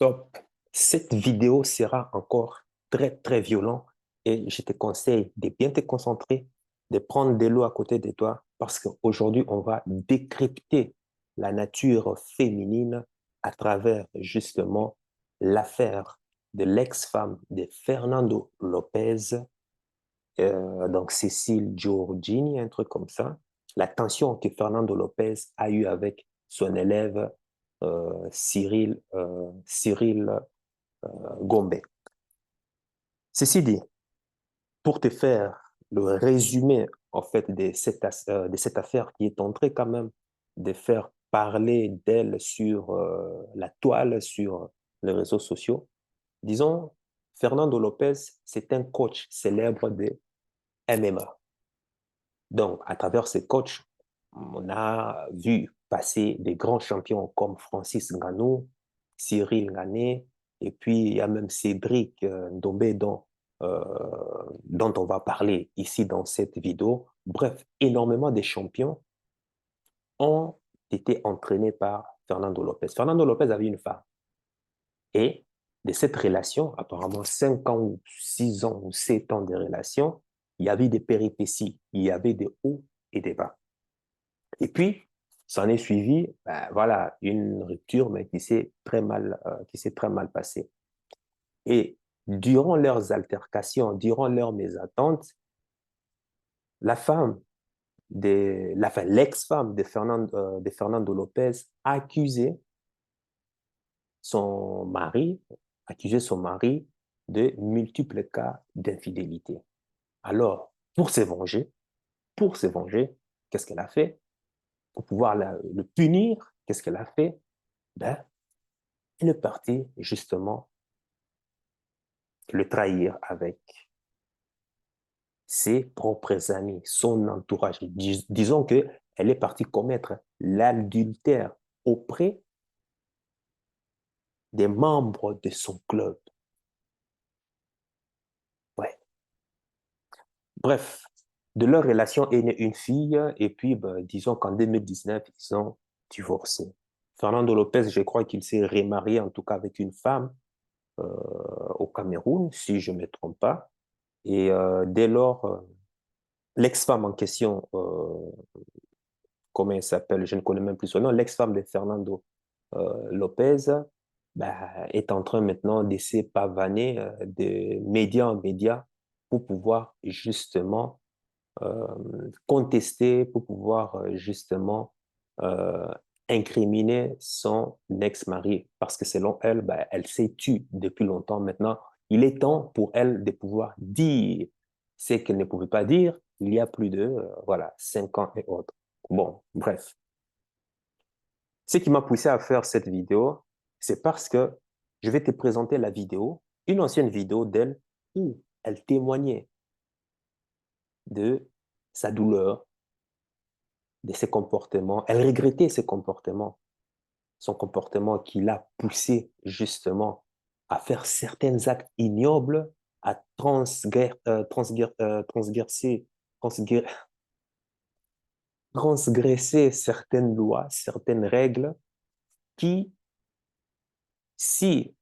Top. Cette vidéo sera encore très, très violente et je te conseille de bien te concentrer, de prendre de l'eau à côté de toi parce qu'aujourd'hui, on va décrypter la nature féminine à travers justement l'affaire de l'ex-femme de Fernando Lopez, donc Cécile Giorgini, un truc comme ça. La tension que Fernando Lopez a eue avec son élève Cyril Gombe. Ceci dit, pour te faire le résumé en fait de cette affaire qui est en train quand même de faire parler d'elle sur la toile, sur les réseaux sociaux, disons, Fernando Lopez, c'est un coach célèbre de MMA. Donc, à travers ces coachs, on a vu passer des grands champions comme Francis Ngannou, Cyril Gane, et puis il y a même Cédric Ndombé euh, dont on va parler ici dans cette vidéo. Bref, énormément de champions ont été entraînés par Fernando Lopez. Fernando Lopez avait une femme. Et de cette relation, apparemment 5 ans ou 6 ans ou 7 ans de relation, il y avait des péripéties, il y avait des hauts et des bas. Et puis, s'en est suivi, ben, voilà, une rupture, mais qui s'est très mal passée. Et durant leurs altercations, durant leurs mésententes, la femme l'ex-femme de Fernando Lopez accusait son mari, accusait son mari de multiples cas d'infidélité. Alors, pour se venger, qu'est-ce qu'elle a fait? Pour pouvoir le punir, qu'est-ce qu'elle a fait? Ben, elle est partie justement le trahir avec ses propres amis, son entourage. Disons qu'elle est partie commettre l'adultère auprès des membres de son club. Ouais. Bref, de leur relation est née une fille, et puis ben, disons qu'en 2019, ils ont divorcé. Fernando Lopez, je crois qu'il s'est remarié, en tout cas avec une femme euh, au Cameroun, si je ne me trompe pas. Et dès lors, l'ex-femme en question, comment elle s'appelle, je ne connais même plus son nom, l'ex-femme de Fernando Lopez, bah, est en train maintenant de se pavaner de média en média pour pouvoir justement contester, pour pouvoir justement euh, incriminer son ex-mari. Parce que selon elle, bah, elle s'est tue depuis longtemps maintenant. Il est temps pour elle de pouvoir dire ce qu'elle ne pouvait pas dire il y a plus de, voilà, 5 ans et autres. Bon, bref. Ce qui m'a poussé à faire cette vidéo, c'est parce que je vais te présenter la vidéo, une ancienne vidéo d'elle où elle témoignait de sa douleur, de ses comportements. Elle regrettait ses comportements, son comportement qui l'a poussé justement à faire certains actes ignobles, à transgresser, transgresser certaines lois, certaines règles qui, si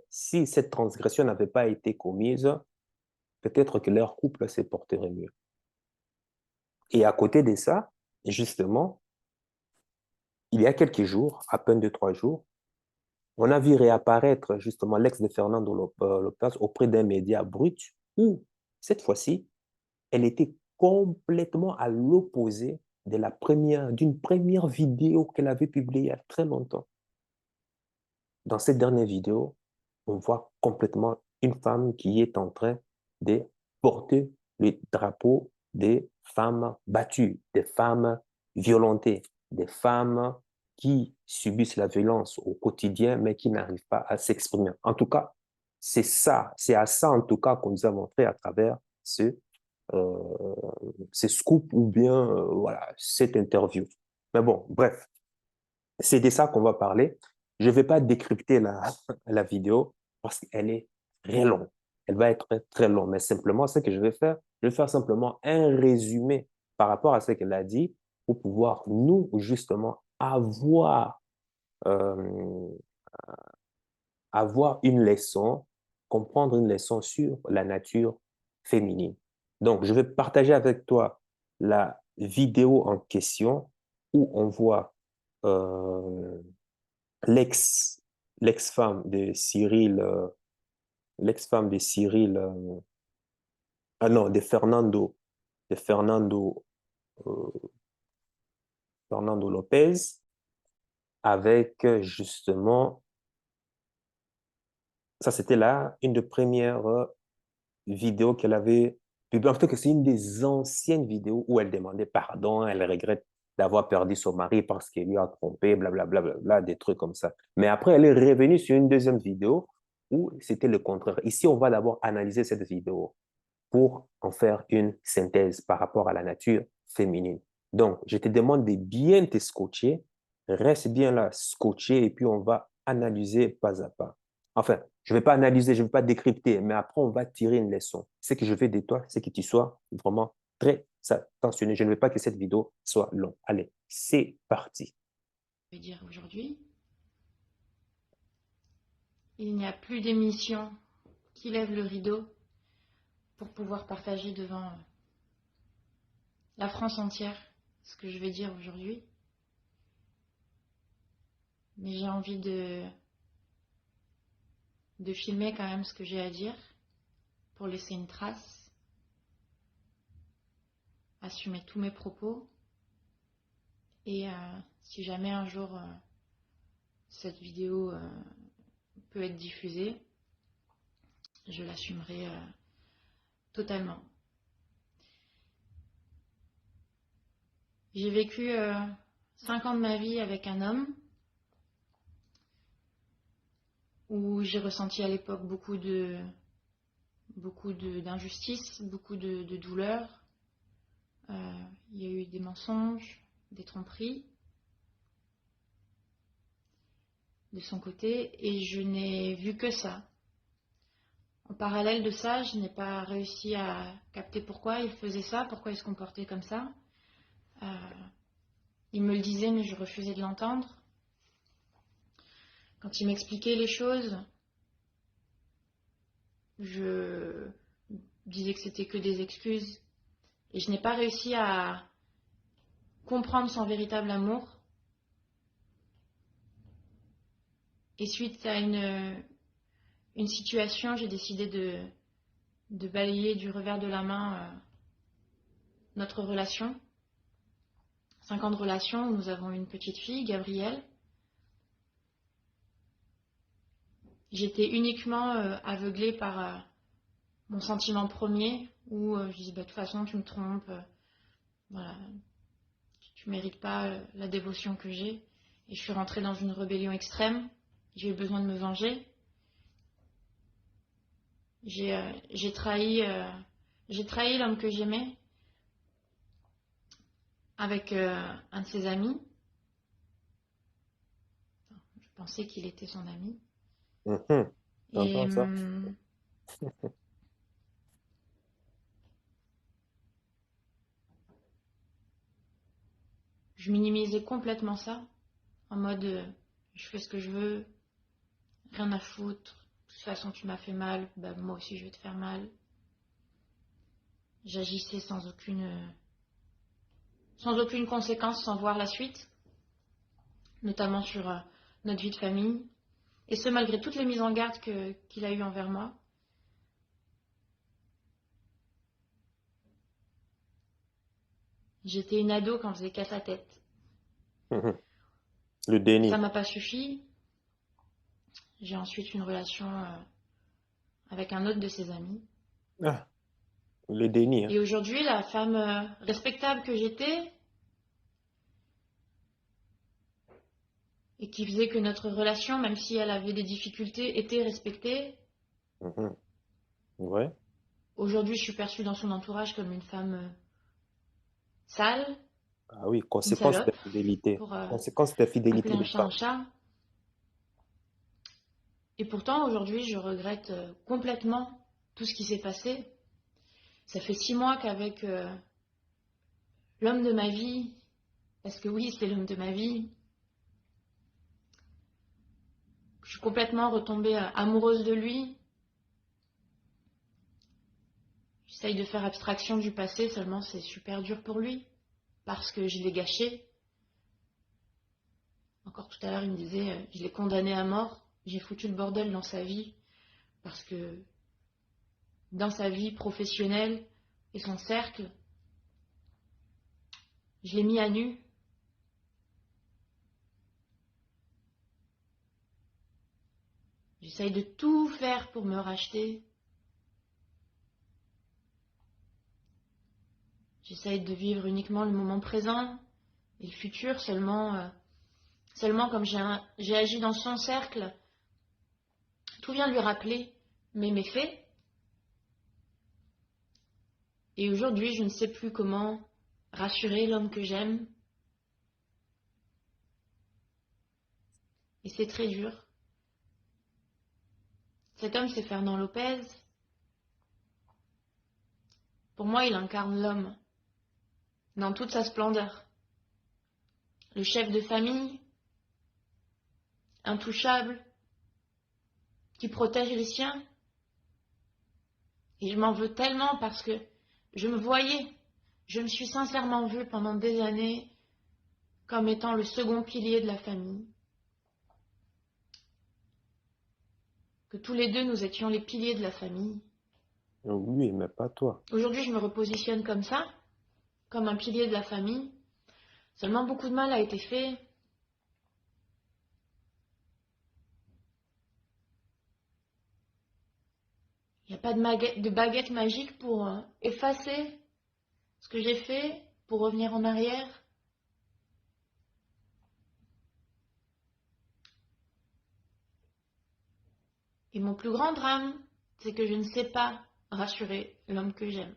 si cette transgression n'avait pas été commise, peut-être que leur couple se porterait mieux. Et à côté de ça, justement, il y a quelques jours, à peine 2, 3 jours, on a vu réapparaître justement l'ex de Fernando Lopez auprès d'un média brut où, cette fois-ci, elle était complètement à l'opposé d'une première vidéo qu'elle avait publiée il y a très longtemps. Dans cette dernière vidéo, on voit complètement une femme qui est en train de porter le drapeau des femmes battues, des femmes violentées, des femmes qui subissent la violence au quotidien, mais qui n'arrivent pas à s'exprimer. En tout cas, c'est à ça en tout cas qu'on nous a montré à travers euh, ce scoop ou bien voilà, cette interview. Mais bon, bref, c'est de ça qu'on va parler. Je ne vais pas décrypter la vidéo parce qu'elle est très longue. Elle va être très longue. Mais simplement, ce que je vais faire simplement un résumé par rapport à ce qu'elle a dit pour pouvoir, nous, justement, avoir euh, avoir une leçon, comprendre une leçon sur la nature féminine. Donc, je vais partager avec toi la vidéo en question où on voit euh, l'ex, l'ex-femme de Cyril, l'ex-femme de Cyril, ah non, de Fernando Lopez, avec justement, ça c'était là, une des premières vidéo qu'elle avait publiée. En fait, que c'est une des anciennes vidéos où elle demandait pardon, elle regrette d'avoir perdu son mari parce qu'il lui a trompé, blablabla, bla, bla, bla, des trucs comme ça. Mais après, elle est revenue sur une deuxième vidéo où c'était le contraire. Ici, on va d'abord analyser cette vidéo pour en faire une synthèse par rapport à la nature féminine. Donc, je te demande de bien te scotcher, reste bien là, scotché, et puis on va analyser pas à pas. Enfin, je ne vais pas analyser, je ne vais pas décrypter, mais après, on va tirer une leçon. Ce que je veux de toi, c'est que tu sois vraiment très attentionné. Je ne veux pas que cette vidéo soit longue. Allez, c'est parti. Je vais dire aujourd'hui, il n'y a plus d'émission qui lève le rideau pour pouvoir partager devant la France entière ce que je vais dire aujourd'hui. Mais j'ai envie de filmer quand même ce que j'ai à dire pour laisser une trace, assumer tous mes propos. Et si jamais un jour cette vidéo peut être diffusée, je l'assumerai totalement. J'ai vécu 5 ans de ma vie avec un homme où j'ai ressenti à l'époque beaucoup d'injustice, beaucoup de douleur. Il y a eu des mensonges, des tromperies de son côté, et je n'ai vu que ça. En parallèle de ça, je n'ai pas réussi à capter pourquoi il faisait ça, pourquoi il se comportait comme ça. Il me le disait, mais je refusais de l'entendre. Quand il m'expliquait les choses, je disais que c'était que des excuses, et je n'ai pas réussi à comprendre son véritable amour. Et suite à une situation, j'ai décidé de balayer du revers de la main notre relation. 5 ans de relation où nous avons une petite fille, Gabrielle. J'étais uniquement aveuglée par mon sentiment premier où je disais bah, de toute façon tu me trompes, voilà, tu mérites pas la dévotion que j'ai. Et je suis rentrée dans une rébellion extrême. J'ai eu besoin de me venger. J'ai trahi l'homme que j'aimais avec un de ses amis. Je pensais qu'il était son ami. Mhm. Et T'entends ça? je minimisais complètement ça, en mode je fais ce que je veux, rien à foutre, de toute façon tu m'as fait mal, bah, moi aussi je vais te faire mal. J'agissais sans aucune conséquence, sans voir la suite, notamment sur notre vie de famille, et ce malgré toutes les mises en garde qu'il a eues envers moi. J'étais une ado quand je faisais casse à tête. Mhm. Le Ça déni. m'a pas suffi. J'ai ensuite une relation avec un autre de ses amis. Ah, le déni, hein. Et aujourd'hui, la femme respectable que j'étais, et qui faisait que notre relation, même si elle avait des difficultés, était respectée. Mhm. Ouais. Aujourd'hui, je suis perçue dans son entourage comme une femme sale, Ah oui, une conséquence de salope, fidélité. pour Conséquence de appeler fidélité un de chat un femme. chat. Et pourtant, aujourd'hui, je regrette complètement tout ce qui s'est passé. Ça fait 6 mois qu'avec l'homme de ma vie, parce que oui, c'est l'homme de ma vie, je suis complètement retombée amoureuse de lui. J'essaye de faire abstraction du passé, seulement c'est super dur pour lui, parce que je l'ai gâché. Encore tout à l'heure, il me disait, je l'ai condamné à mort, j'ai foutu le bordel dans sa vie, parce que dans sa vie professionnelle et son cercle, je l'ai mis à nu. J'essaye de tout faire pour me racheter. J'essaye de vivre uniquement le moment présent et le futur, seulement comme j'ai agi dans son cercle, tout vient lui rappeler mes méfaits. Et aujourd'hui, je ne sais plus comment rassurer l'homme que j'aime. Et c'est très dur. Cet homme, c'est Fernand Lopez. Pour moi, il incarne l'homme dans toute sa splendeur. Le chef de famille, intouchable, qui protège les siens. Et je m'en veux tellement parce que je me suis sincèrement vue pendant des années comme étant le second pilier de la famille. Que tous les deux, nous étions les piliers de la famille. Oui, mais pas toi. Aujourd'hui, je me repositionne comme ça, comme un pilier de la famille. Seulement, beaucoup de mal a été fait. Il n'y a pas de baguette magique pour effacer ce que j'ai fait, pour revenir en arrière. Et mon plus grand drame, c'est que je ne sais pas rassurer l'homme que j'aime.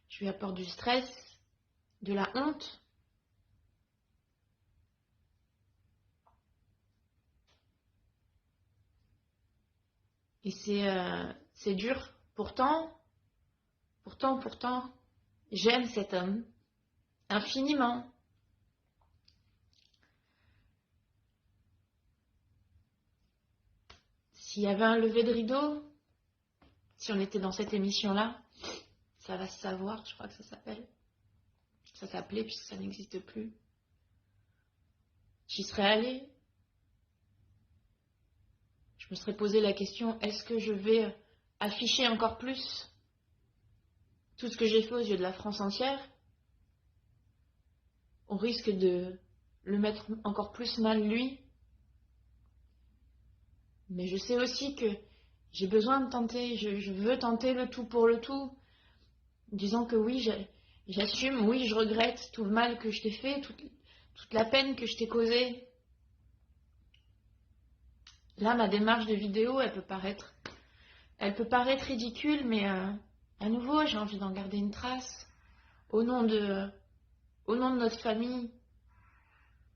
Je lui apporte du stress, de la honte. Et c'est dur. Pourtant, j'aime cet homme infiniment. S'il y avait un lever de rideau, si on était dans cette émission-là, ça va se savoir, je crois que ça s'appelle. Ça s'appelait puisque ça n'existe plus. J'y serais allée. Je me serais posé la question, est-ce que je vais afficher encore plus tout ce que j'ai fait aux yeux de la France entière? On risque de le mettre encore plus mal lui. Mais je sais aussi que j'ai besoin de tenter, je veux tenter le tout pour le tout. Disant que oui, j'assume, oui, je regrette tout le mal que je t'ai fait, toute la peine que je t'ai causée. Là, ma démarche de vidéo, elle peut paraître ridicule, mais à nouveau, j'ai envie d'en garder une trace au nom de notre famille,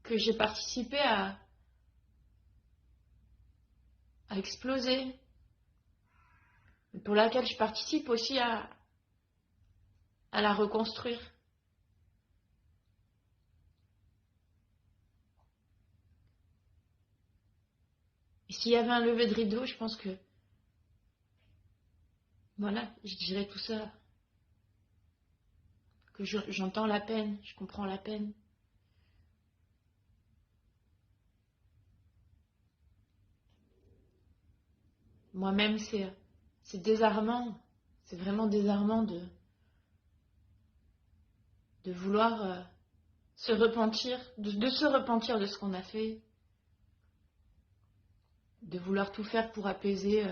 que j'ai participé à exploser, et pour laquelle je participe aussi à la reconstruire. Et s'il y avait un lever de rideau, je pense que, voilà, je dirais tout ça, que j'entends la peine, je comprends la peine. Moi-même, c'est désarmant, c'est vraiment désarmant de vouloir se repentir, de se repentir de ce qu'on a fait, de vouloir tout faire pour apaiser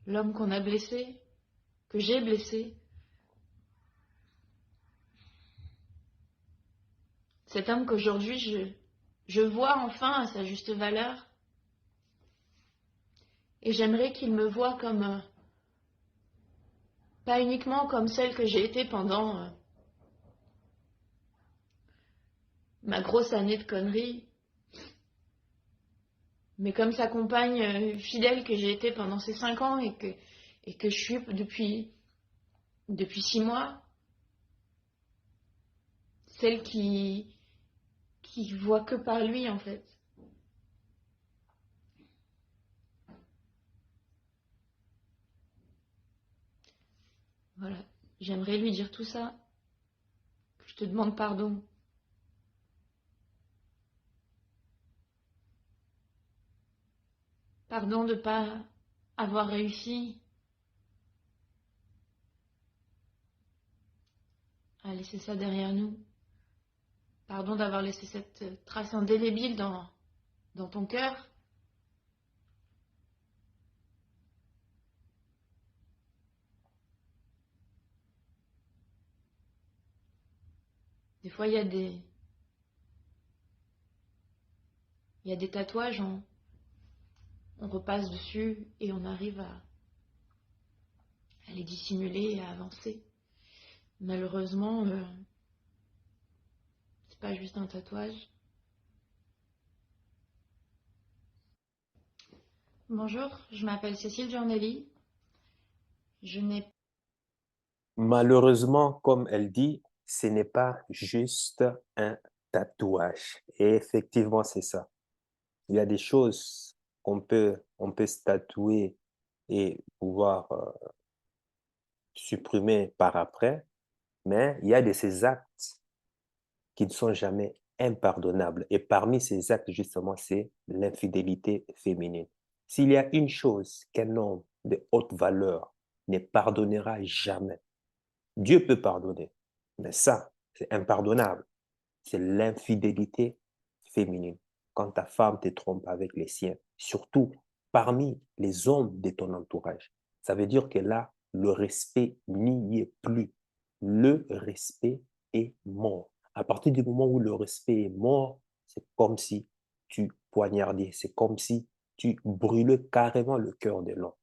l'homme qu'on a blessé, que j'ai blessé. Cet homme qu'aujourd'hui je vois enfin à sa juste valeur. Et j'aimerais qu'il me voie comme, pas uniquement comme celle que j'ai été pendant ma grosse année de conneries, mais comme sa compagne fidèle que j'ai été pendant ces 5 ans et que je suis depuis 6 mois. Celle qui voit que par lui, en fait. Voilà. J'aimerais lui dire tout ça, que je te demande pardon. Pardon de ne pas avoir réussi à laisser ça derrière nous. Pardon d'avoir laissé cette trace indélébile dans ton cœur. Des fois, il y a des tatouages, on repasse dessus et on arrive à les dissimuler et à avancer. Malheureusement, c'est pas juste un tatouage. Bonjour, je m'appelle Cécile Giornelli. Je n'ai Malheureusement, comme elle dit, ce n'est pas juste un tatouage. Et effectivement, c'est ça. Il y a des choses on peut se tatouer et pouvoir supprimer par après, mais il y a de ces actes qui ne sont jamais impardonnables. Et parmi ces actes, justement, c'est l'infidélité féminine. S'il y a une chose qu'un homme de haute valeur ne pardonnera jamais, Dieu peut pardonner, mais ça, c'est impardonnable. C'est l'infidélité féminine. Quand ta femme te trompe avec les siens, surtout parmi les hommes de ton entourage, ça veut dire que là, le respect n'y est plus. Le respect est mort. À partir du moment où le respect est mort, c'est comme si tu poignardais, c'est comme si tu brûlais carrément le cœur de l'homme.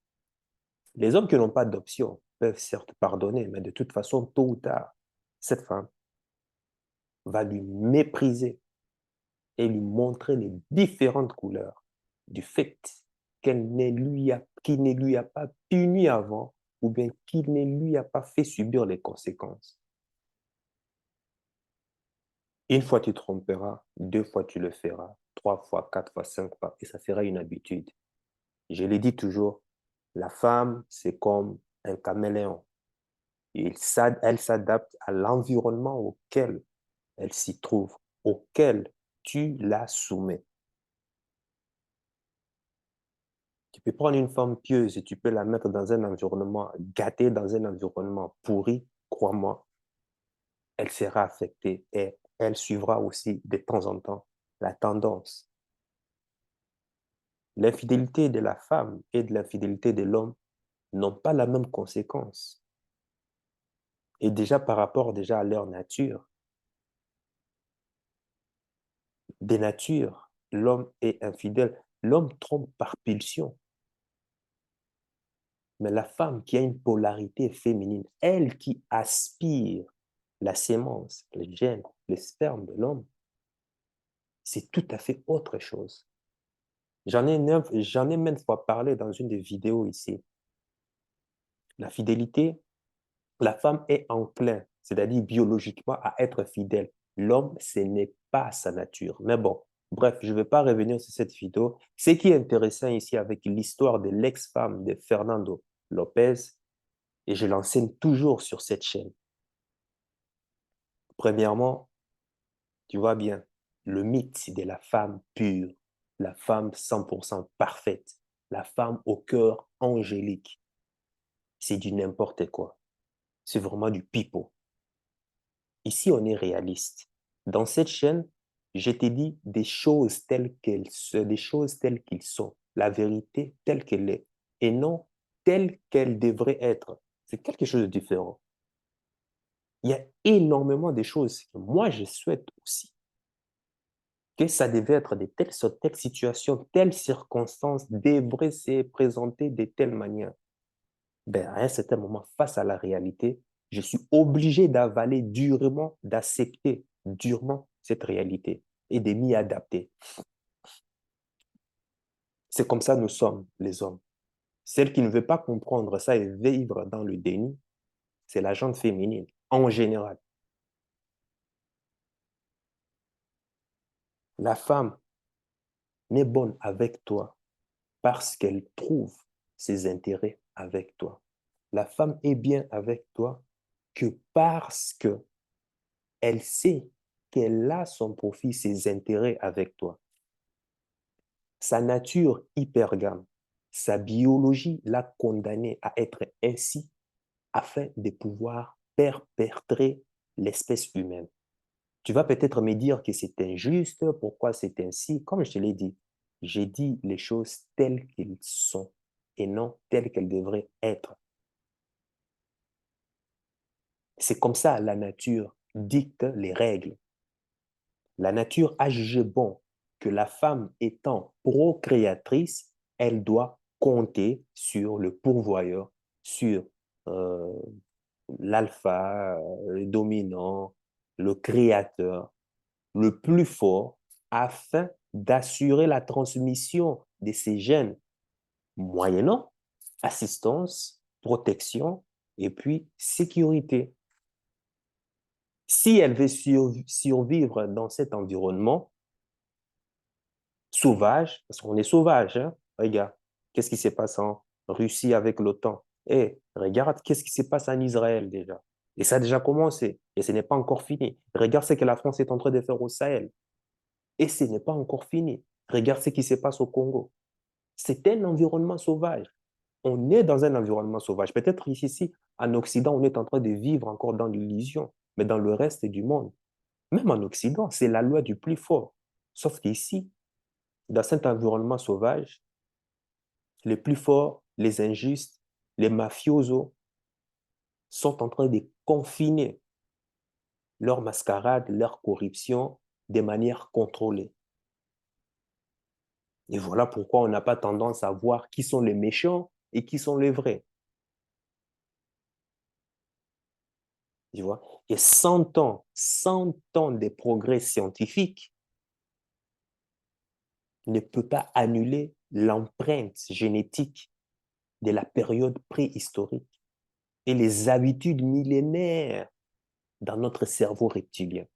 Les hommes qui n'ont pas d'option peuvent certes pardonner, mais de toute façon, tôt ou tard, cette femme va lui mépriser et lui montrer les différentes couleurs du fait qu'il ne lui a pas puni avant ou bien qu'il ne lui a pas fait subir les conséquences. Une fois tu tromperas, deux fois tu le feras, trois fois, quatre fois, cinq fois, et ça sera une habitude. Je le dis toujours, la femme, c'est comme un caméléon. Elle s'adapte à l'environnement auquel elle s'y trouve, auquel tu la soumets. Tu peux prendre une femme pieuse et tu peux la mettre dans un environnement gâté, dans un environnement pourri, crois-moi, elle sera affectée et elle suivra aussi de temps en temps la tendance. L'infidélité de la femme et de l'infidélité de l'homme n'ont pas la même conséquence. Et déjà par rapport déjà à leur nature, des natures, l'homme est infidèle. L'homme trompe par pulsion. Mais la femme qui a une polarité féminine, elle qui aspire la sémence, le gène, le sperme de l'homme, c'est tout à fait autre chose. J'en ai maintes fois parlé dans une des vidéos ici. La fidélité, la femme est enclin, c'est-à-dire biologiquement, à être fidèle. L'homme, ce n'est pas sa nature. Mais bon, bref, je ne vais pas revenir sur cette vidéo. Ce qui est intéressant ici avec l'histoire de l'ex-femme de Fernando Lopez, et je l'enseigne toujours sur cette chaîne. Premièrement, tu vois bien, le mythe de la femme pure, la femme 100% parfaite, la femme au cœur angélique, c'est du n'importe quoi. C'est vraiment du pipeau. Ici, on est réaliste. Dans cette chaîne, je t'ai dit des choses telles qu'elles sont, des choses telles qu'ils sont, la vérité telle qu'elle est, et non telle qu'elle devrait être. C'est quelque chose de différent. Il y a énormément de choses que moi, je souhaite aussi que ça devait être de telles situations, telles circonstances devraient se présenter de telle manière. Ben, à un certain moment, face à la réalité, je suis obligé d'avaler durement, d'accepter durement cette réalité et de m'y adapter. C'est comme ça que nous sommes, les hommes. Celle qui ne veut pas comprendre ça et vivre dans le déni, c'est la gente féminine, en général. La femme n'est bonne avec toi parce qu'elle trouve ses intérêts avec toi. La femme est bien avec toi que parce que elle sait qu'elle a son profit, ses intérêts avec toi. Sa nature hypergame, sa biologie l'a condamnée à être ainsi afin de pouvoir perpétrer l'espèce humaine. Tu vas peut-être me dire que c'est injuste, pourquoi c'est ainsi. Comme je te l'ai dit, j'ai dit les choses telles qu'elles sont et non telles qu'elles devraient être. C'est comme ça, la nature dicte les règles. La nature a jugé bon que la femme étant procréatrice, elle doit compter sur le pourvoyeur, sur euh, l'alpha, le dominant, le créateur, le plus fort, afin d'assurer la transmission de ces gènes, moyennant assistance, protection et puis sécurité. Si elle veut survivre dans cet environnement sauvage, parce qu'on est sauvage, hein? Regarde, qu'est-ce qui se passe en Russie avec l'OTAN? Et regarde, qu'est-ce qui se passe en Israël déjà? Et ça a déjà commencé, et ce n'est pas encore fini. Regarde ce que la France est en train de faire au Sahel, et ce n'est pas encore fini. Regarde ce qui se passe au Congo. C'est un environnement sauvage. On est dans un environnement sauvage. Peut-être ici, en Occident, on est en train de vivre encore dans l'illusion, mais dans le reste du monde, même en Occident, c'est la loi du plus fort. Sauf qu'ici, dans cet environnement sauvage, les plus forts, les injustes, les mafiosos sont en train de confiner leur mascarade, leur corruption de manière contrôlée. Et voilà pourquoi on n'a pas tendance à voir qui sont les méchants et qui sont les vrais. Tu vois? Et 100 ans de progrès scientifiques ne peut pas annuler l'empreinte génétique de la période préhistorique et les habitudes millénaires dans notre cerveau reptilien.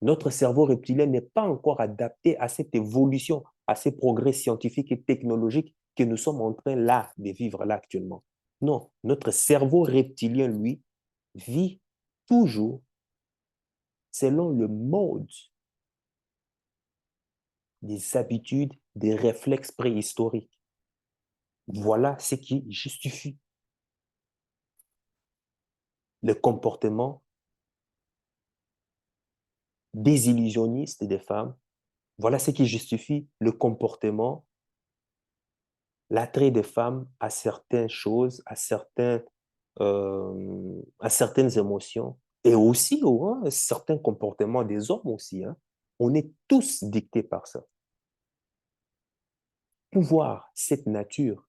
Notre cerveau reptilien n'est pas encore adapté à cette évolution, à ces progrès scientifiques et technologiques que nous sommes en train là de vivre là actuellement. Non, notre cerveau reptilien, lui, vit toujours selon le mode des habitudes, des réflexes préhistoriques. Voilà ce qui justifie le comportement désillusionniste des femmes. Voilà ce qui justifie le comportement, l'attrait des femmes à certaines choses, à certaines émotions et aussi hein, certains comportements des hommes aussi. Hein. On est tous dictés par ça. Pour voir cette nature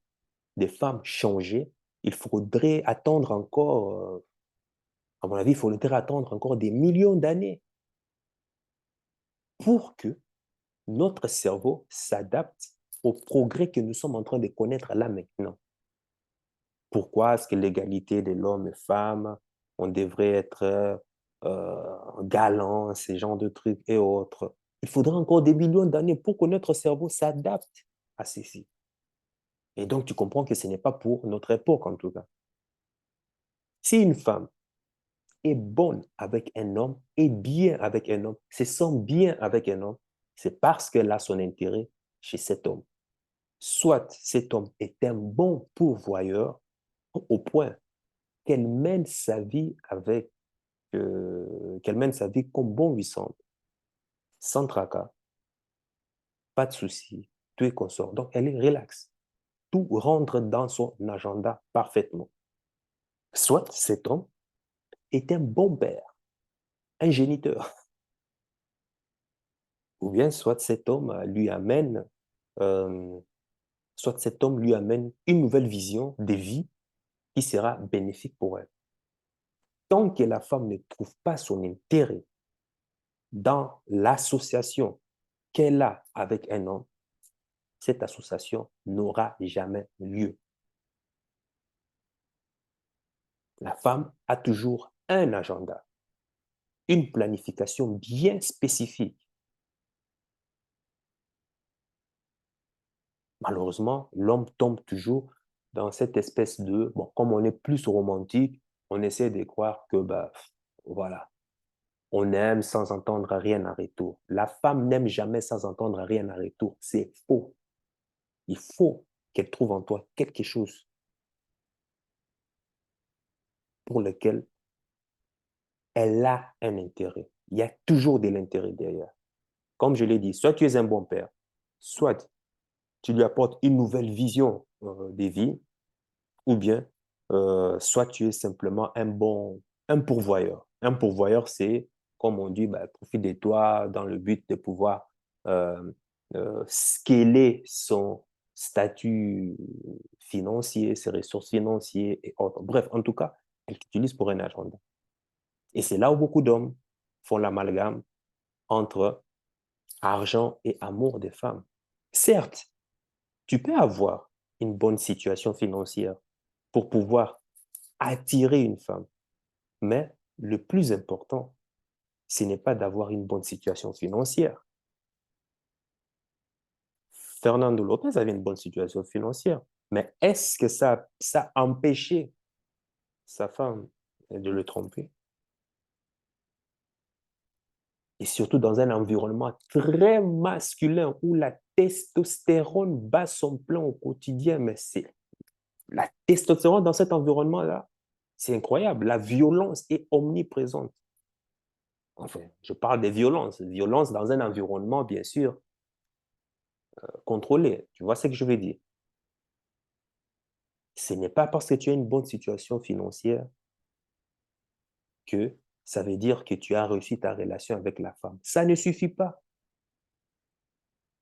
des femmes changer, il faudrait attendre encore, à mon avis, il faudrait attendre encore des millions d'années pour que notre cerveau s'adapte au progrès que nous sommes en train de connaître là maintenant. Pourquoi est-ce que l'égalité de l'homme et femme, on devrait être galant, ces genres de trucs et autres. Il faudra encore des millions d'années pour que notre cerveau s'adapte à ceci. Et donc, tu comprends que ce n'est pas pour notre époque, en tout cas. Si une femme est bonne avec un homme, est bien avec un homme, se sent bien avec un homme, c'est parce qu'elle a son intérêt chez cet homme. Soit cet homme est un bon pourvoyeur au point qu'elle mène sa vie qu'elle mène sa vie comme bon lui semble, sans tracas, pas de soucis, tout est consort. Donc, elle est relaxe. Tout rentre dans son agenda parfaitement. Soit cet homme est un bon père, un géniteur, ou bien soit cet homme euh, soit cet homme lui amène une nouvelle vision de vie qui sera bénéfique pour elle. Tant que la femme ne trouve pas son intérêt dans l'association qu'elle a avec un homme, cette association n'aura jamais lieu. La femme a toujours un agenda, une planification bien spécifique. Malheureusement, l'homme tombe toujours dans cette espèce de, bon, comme on est plus romantique, on essaie de croire que, bah, voilà, on aime sans entendre rien en retour. La femme n'aime jamais sans entendre rien en retour. C'est faux. Il faut qu'elle trouve en toi quelque chose pour lequel elle a un intérêt. Il y a toujours de l'intérêt derrière. Comme je l'ai dit, soit tu es un bon père, soit tu lui apportes une nouvelle vision de vie, ou bien soit tu es simplement un pourvoyeur. Un pourvoyeur, c'est, comme on dit, bah, profite de toi dans le but de pouvoir scaler son statut financier, ses ressources financières et autres. Bref, en tout cas, elle t'utilise pour un agenda. Et c'est là où beaucoup d'hommes font l'amalgame entre argent et amour des femmes. Certes, tu peux avoir une bonne situation financière pour pouvoir attirer une femme, mais le plus important, ce n'est pas d'avoir une bonne situation financière. Fernando Lopez avait une bonne situation financière, mais est-ce que ça a empêché sa femme de le tromper? Et surtout dans un environnement très masculin où la testostérone bat son plein au quotidien, mais c'est la testostérone dans cet environnement-là, c'est incroyable. La violence est omniprésente. Enfin, je parle des violences. Violence dans un environnement, bien sûr, contrôlé. Tu vois ce que je veux dire? Ce n'est pas parce que tu as une bonne situation financière que ça veut dire que tu as réussi ta relation avec la femme. Ça ne suffit pas.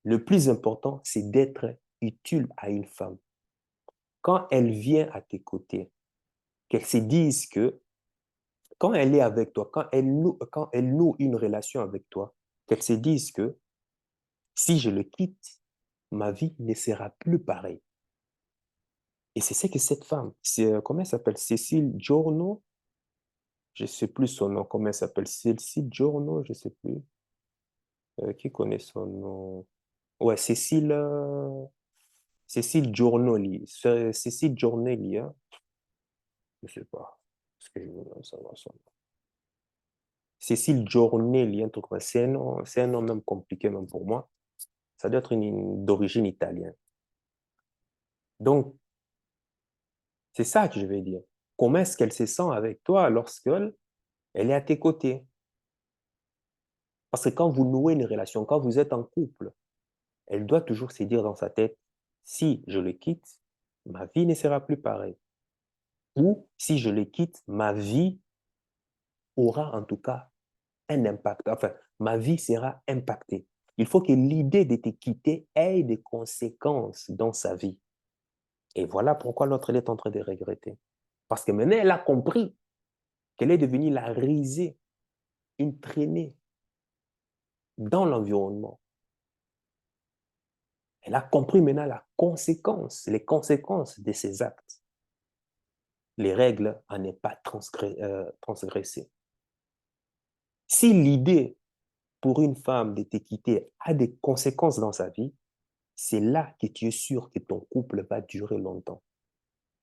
Le plus important, c'est d'être utile à une femme. Quand elle vient à tes côtés, qu'elle se dise que quand elle est avec toi, quand elle noue une relation avec toi, qu'elle se dise que si je le quitte, ma vie ne sera plus pareille. Et c'est ce que cette femme, comment elle s'appelle? Cécile Giorno, je ne sais plus son nom, comment elle s'appelle? Cécile Giorno, je ne sais plus. Qui connaît son nom? Ouais, Cécile Giornoli. Cécile Giornelli, hein? Je ne sais pas. Est-ce que je veux savoir son nom? Cécile Giornelli, un truc comme ça. C'est un nom même compliqué même pour moi. Ça doit être d'origine italienne. Donc, c'est ça que je vais dire. Comment est-ce qu'elle se sent avec toi lorsqu'elle est à tes côtés? Parce que quand vous nouez une relation, quand vous êtes en couple, elle doit toujours se dire dans sa tête, si je le quitte, ma vie ne sera plus pareille. Ou si je le quitte, ma vie aura en tout cas un impact. Enfin, ma vie sera impactée. Il faut que l'idée de te quitter ait des conséquences dans sa vie. Et voilà pourquoi l'autre elle est en train de regretter. Parce que maintenant, elle a compris qu'elle est devenue la risée, une traînée dans l'environnement. Elle a compris maintenant les conséquences de ses actes. Les règles en n'est pas transgressées. Si l'idée pour une femme de te quitter a des conséquences dans sa vie, c'est là que tu es sûr que ton couple va durer longtemps.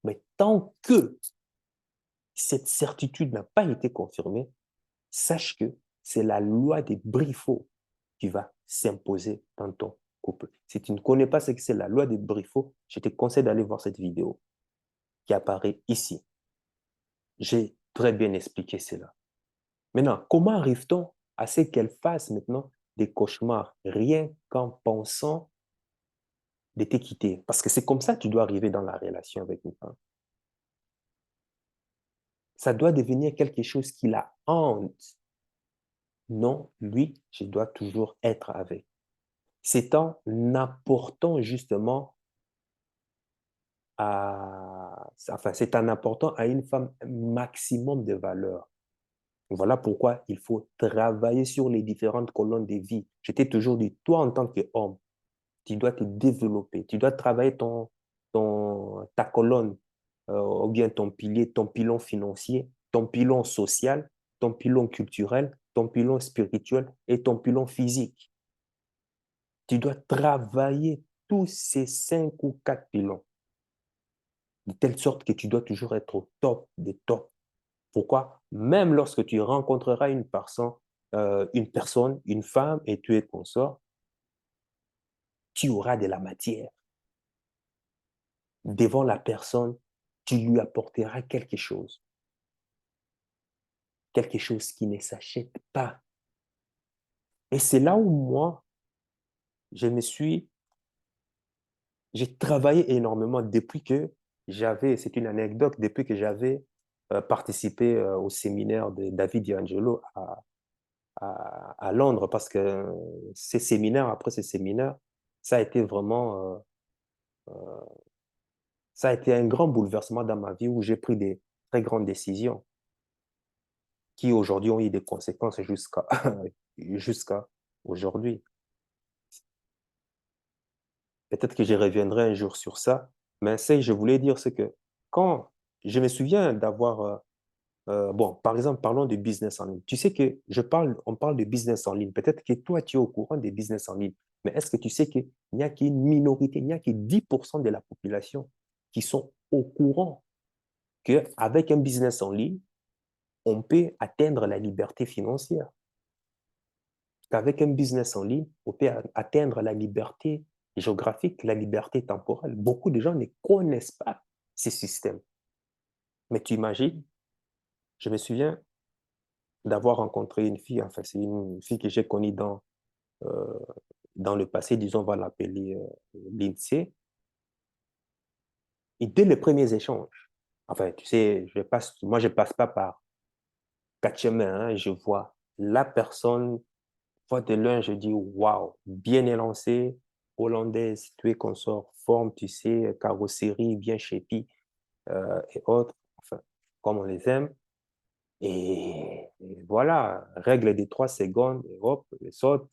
Mais tant que cette certitude n'a pas été confirmée, sache que c'est la loi des Briffaut qui va s'imposer dans ton couple. Si tu ne connais pas ce que c'est la loi des Briffaut, je te conseille d'aller voir cette vidéo qui apparaît ici. J'ai très bien expliqué cela. Maintenant, comment arrive-t-on à ce qu'elle fasse maintenant des cauchemars rien qu'en pensant de te quitter? Parce que c'est comme ça que tu dois arriver dans la relation avec une femme. Ça doit devenir quelque chose qui la hante. Non, lui, je dois toujours être avec. C'est en apportant justement c'est en apportant à une femme un maximum de valeur. Voilà pourquoi il faut travailler sur les différentes colonnes de vie. Je t'ai toujours dit, toi en tant qu'homme, tu dois te développer, tu dois travailler ta colonne, ou bien ton pilon financier, ton pilon social, ton pilon culturel, ton pilon spirituel et ton pilon physique. Tu dois travailler tous ces 5 ou 4 pilons. de telle sorte que tu dois toujours être au top des tops. Pourquoi? Même lorsque tu rencontreras une personne, une femme, et tu es consort, tu auras de la matière. Devant la personne, tu lui apporteras quelque chose qui ne s'achète pas. Et c'est là où moi, je me suis, j'ai travaillé énormément depuis que c'est une anecdote, depuis que j'avais participé au séminaire de David D'Angelo à Londres, parce que ces séminaires, après ces séminaires, ça a été vraiment, ça a été un grand bouleversement dans ma vie où j'ai pris des très grandes décisions qui aujourd'hui ont eu des conséquences jusqu'à aujourd'hui. Peut-être que je reviendrai un jour sur ça, mais ce que je voulais dire, c'est que quand je me souviens bon, par exemple, parlons de business en ligne. Tu sais que on parle de business en ligne. Peut-être que toi, tu es au courant des business en ligne, mais est-ce que tu sais qu'il n'y a qu'une minorité, il n'y a que 10% de la population qui sont au courant qu'avec un business en ligne, on peut atteindre la liberté financière? Qu'avec un business en ligne, on peut atteindre la liberté géographique, la liberté temporelle. Beaucoup de gens ne connaissent pas ces systèmes. Mais tu imagines, je me souviens d'avoir rencontré une fille, enfin, c'est une fille que j'ai connue euh, dans le passé, disons, on va l'appeler Lindsay. Et dès les premiers échanges, enfin, tu sais, moi, je passe pas par quatre chemins, hein, je vois la personne, fois de l'un, je dis, waouh, bien élancée, hollandaise, tu es consort, forme, tu sais, carrosserie, bien shapy, et autres, enfin, comme on les aime. Et voilà, règle des 3 secondes, et hop, je saute,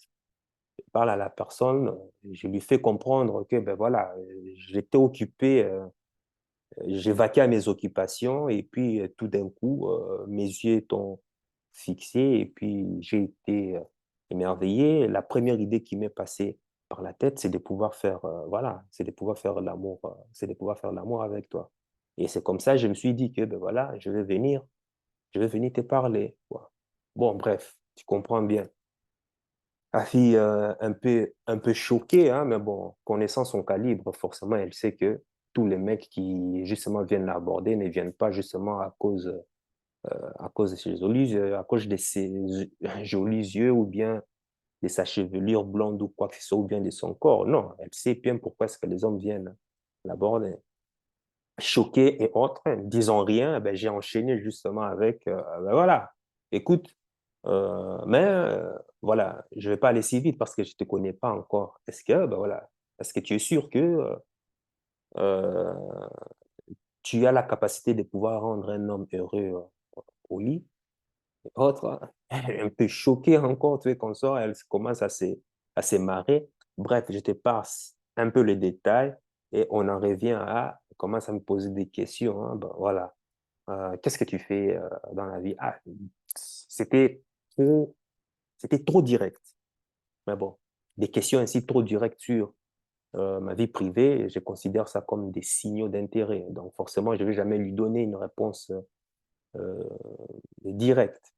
je parle à la personne, je lui fais comprendre que, ben voilà, j'étais occupé, j'ai vaqué à mes occupations, et puis tout d'un coup, mes yeux sont fixés, et puis j'ai été émerveillé. La première idée qui m'est passée par la tête, c'est de pouvoir faire, voilà, c'est de pouvoir faire l'amour, c'est de pouvoir faire l'amour avec toi. Et c'est comme ça, je me suis dit que, ben voilà, je vais venir te parler, quoi. Bon, bref, tu comprends bien. La fille, un peu choquée, hein, mais bon, connaissant son calibre, forcément, elle sait que tous les mecs qui, justement, viennent l'aborder ne viennent pas, justement, à cause de ses jolis yeux, à cause de ses jolis yeux, ou bien de sa chevelure blonde, ou quoi que ce soit, ou bien de son corps. Non, elle sait bien pourquoi est-ce que les hommes viennent l'aborder. Choqué et autres, disant rien, eh ben, j'ai enchaîné justement avec, ben voilà, écoute, mais voilà, je vais pas aller si vite parce que je te connais pas encore. Ben voilà, est-ce que tu es sûr que euh, tu as la capacité de pouvoir rendre un homme heureux au lit? Et autres, un peu choqué encore, tu es qu'on sort, elle commence à se marrer. Bref, je te passe un peu les détails et on en revient elle commence à me poser des questions, hein. Ben voilà. Qu'est-ce que tu fais dans la vie? Ah, c'était trop, c'était trop direct. Mais bon, des questions ainsi trop directes sur ma vie privée, je considère ça comme des signaux d'intérêt. Donc forcément, je ne vais jamais lui donner une réponse euh, directe.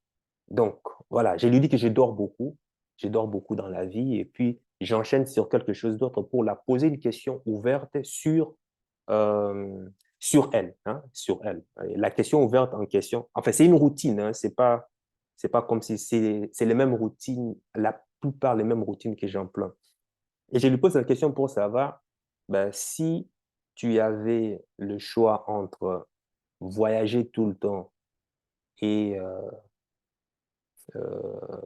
Donc voilà, je lui dis que je dors beaucoup dans la vie, et puis j'enchaîne sur quelque chose d'autre pour la poser une question ouverte euh, sur elle, hein, sur elle. La question ouverte en question, enfin, c'est une routine, hein, c'est pas comme si c'est les mêmes routines, la plupart les mêmes routines que j'emploie. Et je lui pose la question pour savoir, ben, si tu avais le choix entre voyager tout le temps et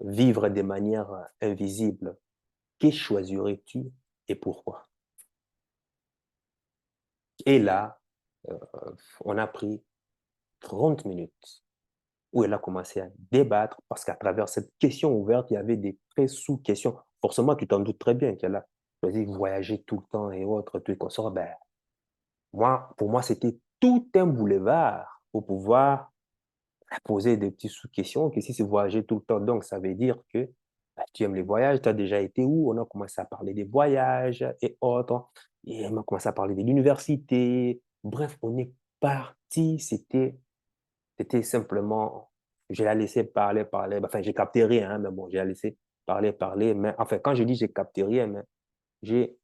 vivre de manière invisible, que choisirais-tu et pourquoi? Et là, euh, on a pris 30 minutes où elle a commencé à débattre parce qu'à travers cette question ouverte, il y avait des très sous-questions. Forcément, tu t'en doutes très bien qu'elle a choisi de voyager tout le temps et autres, tout et qu'on sort. Ben, pour moi, c'était tout un boulevard pour pouvoir poser des petites sous-questions. Que si c'est voyager tout le temps, donc ça veut dire que ben, tu aimes les voyages, tu as déjà été où? On a commencé à parler des voyages et autres. Et on a commencé à parler de l'université. Bref, on est parti, c'était simplement, je la laissé parler, parler. Enfin, j'ai capté rien, hein, mais bon, j'ai la laissé parler, parler. Mais enfin, quand je dis j'ai capté rien, mais j'ai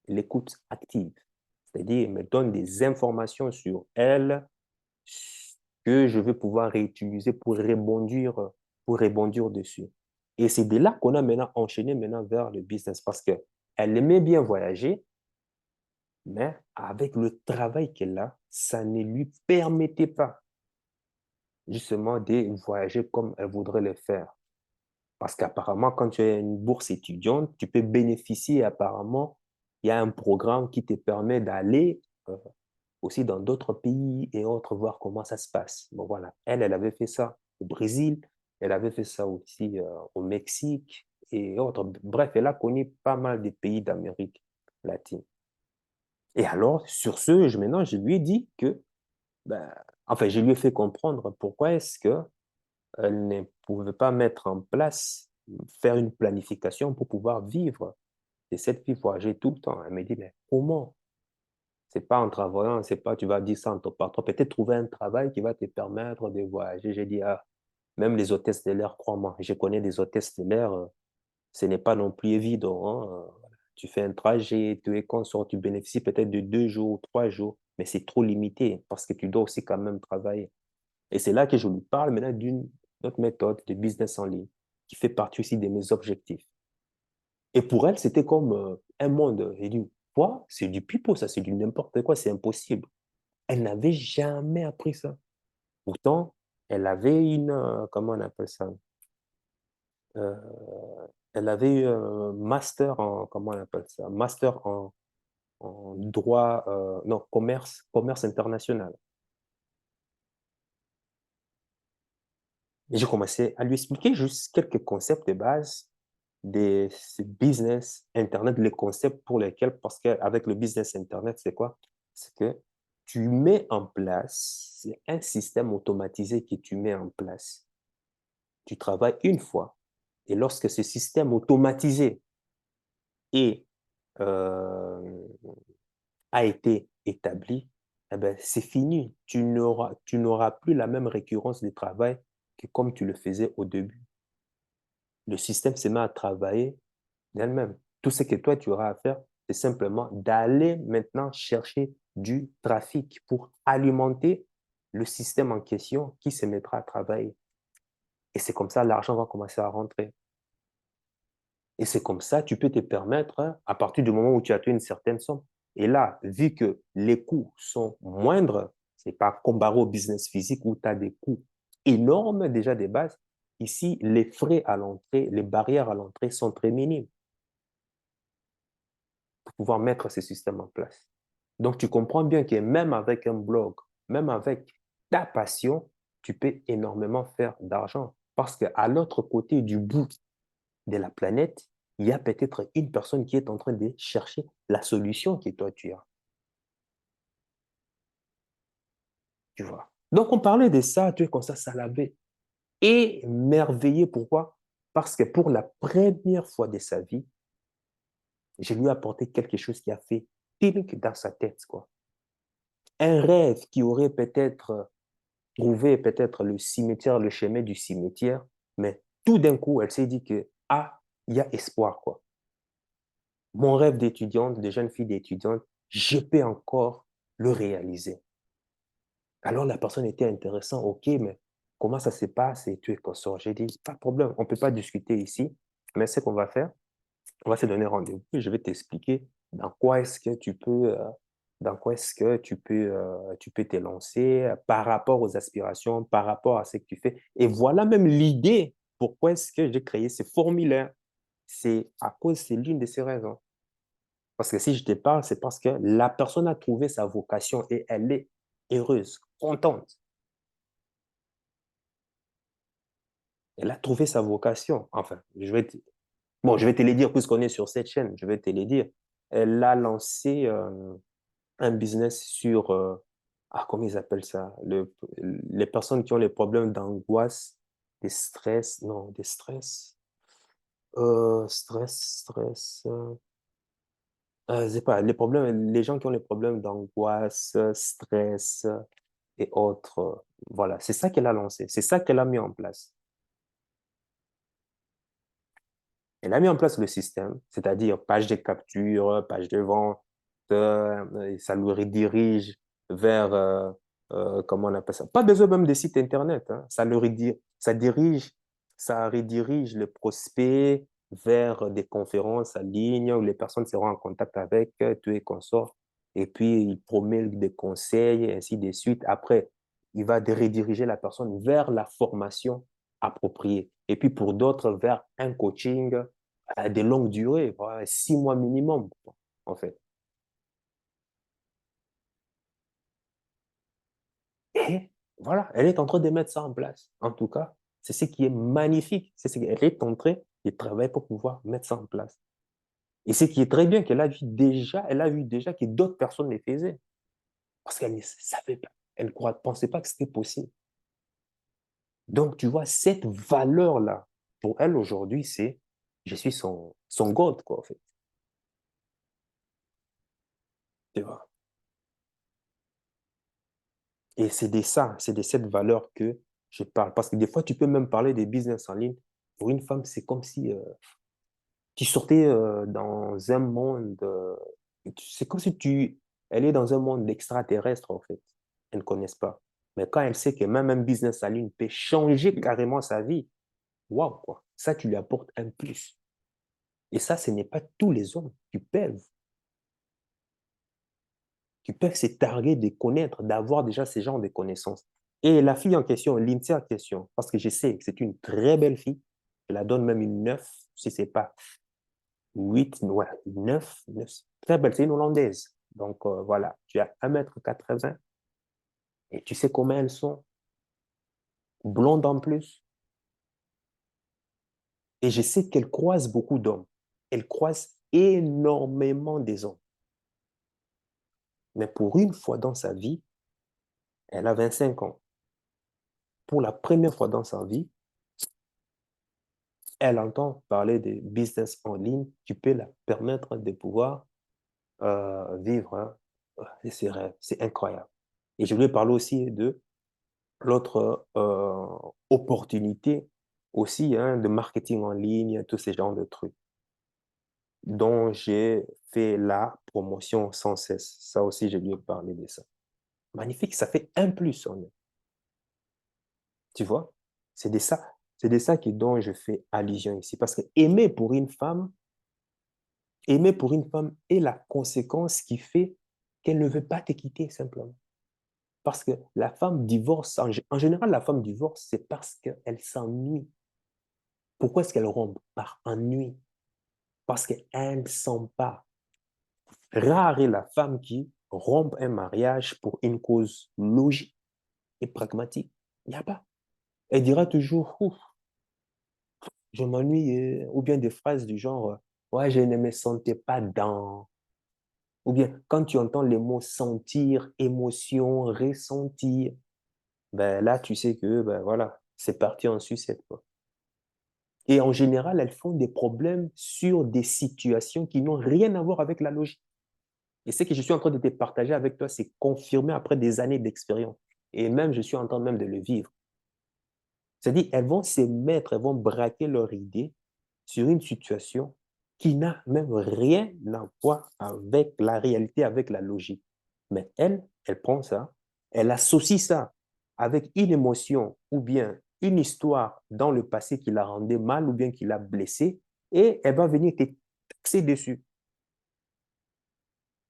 l'écoute active. C'est-à-dire, il me donne des informations sur elle que je vais pouvoir réutiliser pour rebondir dessus. Et c'est de là qu'on a maintenant enchaîné maintenant vers le business parce que elle aimait bien voyager, mais avec le travail qu'elle a, ça ne lui permettait pas justement de voyager comme elle voudrait le faire. Parce qu'apparemment, quand tu as une bourse étudiante, tu peux bénéficier, apparemment, il y a un programme qui te permet d'aller aussi dans d'autres pays et autres, voir comment ça se passe. Bon, voilà. Elle avait fait ça au Brésil, elle avait fait ça aussi au Mexique et autres. Bref, elle a connu pas mal de pays d'Amérique latine. Et alors, sur ce, maintenant, je lui ai dit que, ben, enfin, je lui ai fait comprendre pourquoi est-ce que elle ne pouvait pas mettre en place, faire une planification pour pouvoir vivre de cette vie, voyager tout le temps. Elle me dit, mais comment? C'est pas en travaillant, c'est pas, tu vas dire ça en ton patron. Peut-être trouver un travail qui va te permettre de voyager. J'ai dit, ah, même les hôtesses de l'air, crois-moi, je connais des hôtesses de l'air, ce n'est pas non plus évident, hein. Tu fais un trajet, tu es consort, tu bénéficies peut-être de 2 jours, 3 jours, mais c'est trop limité parce que tu dois aussi quand même travailler. Et c'est là que je lui parle maintenant d'une autre méthode de business en ligne qui fait partie aussi de mes objectifs. Et pour elle, c'était comme un monde. J'ai dit, quoi? C'est du pipeau, ça, c'est du n'importe quoi, c'est impossible. Elle n'avait jamais appris ça. Pourtant, elle avait une, comment on appelle ça? Euh, Elle avait eu un master en, comment on appelle ça? Master en droit, non, commerce international. Et j'ai commencé à lui expliquer juste quelques concepts de base des business Internet, les concepts pour lesquels, parce qu'avec le business Internet, c'est quoi? C'est que tu mets en place, c'est un système automatisé que tu mets en place. Tu travailles une fois, et lorsque ce système automatisé est, euh, a été établi, eh ben, c'est fini. Tu n'auras plus la même récurrence de travail que comme tu le faisais au début. Le système se met à travailler d'elle-même. Tout ce que toi, tu auras à faire, c'est simplement d'aller maintenant chercher du trafic pour alimenter le système en question qui se mettra à travailler. Et c'est comme ça, l'argent va commencer à rentrer. Et c'est comme ça, tu peux te permettre, hein, à partir du moment où tu as une certaine somme. Et là, vu que les coûts sont moindres, c'est pas comparé au business physique où tu as des coûts énormes déjà des bases. Ici, les frais à l'entrée, les barrières à l'entrée sont très minimes pour pouvoir mettre ce système en place. Donc, tu comprends bien que même avec un blog, même avec ta passion, tu peux énormément faire d'argent. Parce qu'à l'autre côté du bout de la planète, il y a peut-être une personne qui est en train de chercher la solution que toi tu as. Tu vois. Donc, on parlait de ça, tu es comme ça l'avait émerveillé. Pourquoi? Parce que pour la première fois de sa vie, je lui ai apporté quelque chose qui a fait tilt dans sa tête, quoi. Un rêve qui aurait peut-être trouvé peut-être le cimetière, le chemin du cimetière, mais tout d'un coup, elle s'est dit que, ah, il y a espoir, quoi. Mon rêve d'étudiante, de jeune fille d'étudiante, je peux encore le réaliser. Alors la personne était intéressante, ok, mais comment ça se passe et tu es consort? J'ai dit, pas de problème, on ne peut pas discuter ici, mais ce qu'on va faire, on va se donner rendez-vous et je vais t'expliquer dans quoi est-ce que tu peux, dans quoi est-ce que tu peux te lancer par rapport aux aspirations, par rapport à ce que tu fais. Et voilà même l'idée, pourquoi est-ce que j'ai créé ce formulaire. C'est à cause, c'est l'une de ces raisons. Parce que si je te parle, c'est parce que la personne a trouvé sa vocation et elle est heureuse, contente. Elle a trouvé sa vocation. Enfin, bon, je vais te les dire puisqu'on est sur cette chaîne. Je vais te les dire. Elle a lancé un business sur, comment ils appellent ça? Les personnes qui ont les problèmes d'angoisse, des stress, non, des stress, stress, c'est pas, les problèmes, les gens qui ont les problèmes d'angoisse, stress et autres, voilà, c'est ça qu'elle a lancé, c'est ça qu'elle a mis en place. Elle a mis en place le système, c'est-à-dire page de capture, page de vente, et ça le redirige vers, comment on appelle ça? Pas besoin même des sites Internet, hein. Ça redirige le prospect vers des conférences en ligne où les personnes seront en contact avec tout et consorts. Et puis, il promet des conseils, et ainsi de suite. Après, il va rediriger la personne vers la formation appropriée. Et puis, pour d'autres, vers un coaching à de longues durées, voilà, 6 mois minimum, en fait. Et voilà, elle est en train de mettre ça en place. En tout cas, c'est ce qui est magnifique. C'est ce qu'elle est en train de travailler pour pouvoir mettre ça en place. Et ce qui est très bien, elle a vu déjà que d'autres personnes le faisaient. Parce qu'elle ne savait pas. Elle ne pensait pas que c'était possible. Donc, tu vois, cette valeur-là, pour elle aujourd'hui, c'est je suis son God, quoi, en fait. Tu vois. Et c'est de cette valeur que je parle. Parce que des fois, tu peux même parler des business en ligne. Pour une femme, c'est comme si tu sortais dans un monde, c'est comme si elle est dans un monde extraterrestre, en fait. Elle ne connaissent pas. Mais quand elle sait que même un business en ligne peut changer carrément sa vie, waouh, quoi. Ça, tu lui apportes un plus. Et ça, ce n'est pas tous les hommes qui peuvent se targuer de connaître, d'avoir déjà ce genre de connaissances. Et la fille en question, l'INSEE en question, parce que je sais que c'est une très belle fille, je la donne même une 9, si c'est pas 8, ouais, 9, 9. Très belle, c'est une Hollandaise. Donc voilà, tu as 1,80 m et tu sais comment elles sont, blondes en plus. Et je sais qu'elle croise beaucoup d'hommes. Elle croise énormément des hommes. Mais pour une fois dans sa vie, elle a 25 ans. Pour la première fois dans sa vie, elle entend parler de business en ligne qui peut la permettre de pouvoir vivre hein, ses rêves. C'est incroyable. Et je voulais parler aussi de l'autre opportunité aussi hein, de marketing en ligne, tous ces genres de trucs dont j'ai fait la promotion sans cesse. Ça aussi, je lui ai parlé de ça. Magnifique, ça fait un plus en est. Tu vois? C'est de ça, c'est de ça dont je fais allusion ici. Parce que aimer pour une femme est la conséquence qui fait qu'elle ne veut pas te quitter simplement. Parce que la femme divorce, en général, la femme divorce, c'est parce qu'elle s'ennuie. Pourquoi est-ce qu'elle rompt? Par ennui. Parce qu'elle ne sent pas. Rare est la femme qui rompt un mariage pour une cause logique et pragmatique. Il n'y a pas. Elle dira toujours, ouf, je m'ennuie, ou bien des phrases du genre, ouais, je ne me sentais pas dans. Ou bien quand tu entends les mots sentir, émotion, ressentir, ben là, tu sais que, ben voilà, c'est parti en sucette, quoi. Et en général, elles font des problèmes sur des situations qui n'ont rien à voir avec la logique. Et ce que je suis en train de te partager avec toi, c'est confirmé après des années d'expérience. Et même, je suis en train même de le vivre. C'est-à-dire, elles vont braquer leur idée sur une situation qui n'a même rien à voir avec la réalité, avec la logique. Mais elle prend ça, elle associe ça avec une émotion ou bien une histoire dans le passé qui l'a rendait mal ou bien qui l'a blessé, et elle va venir te taxer dessus.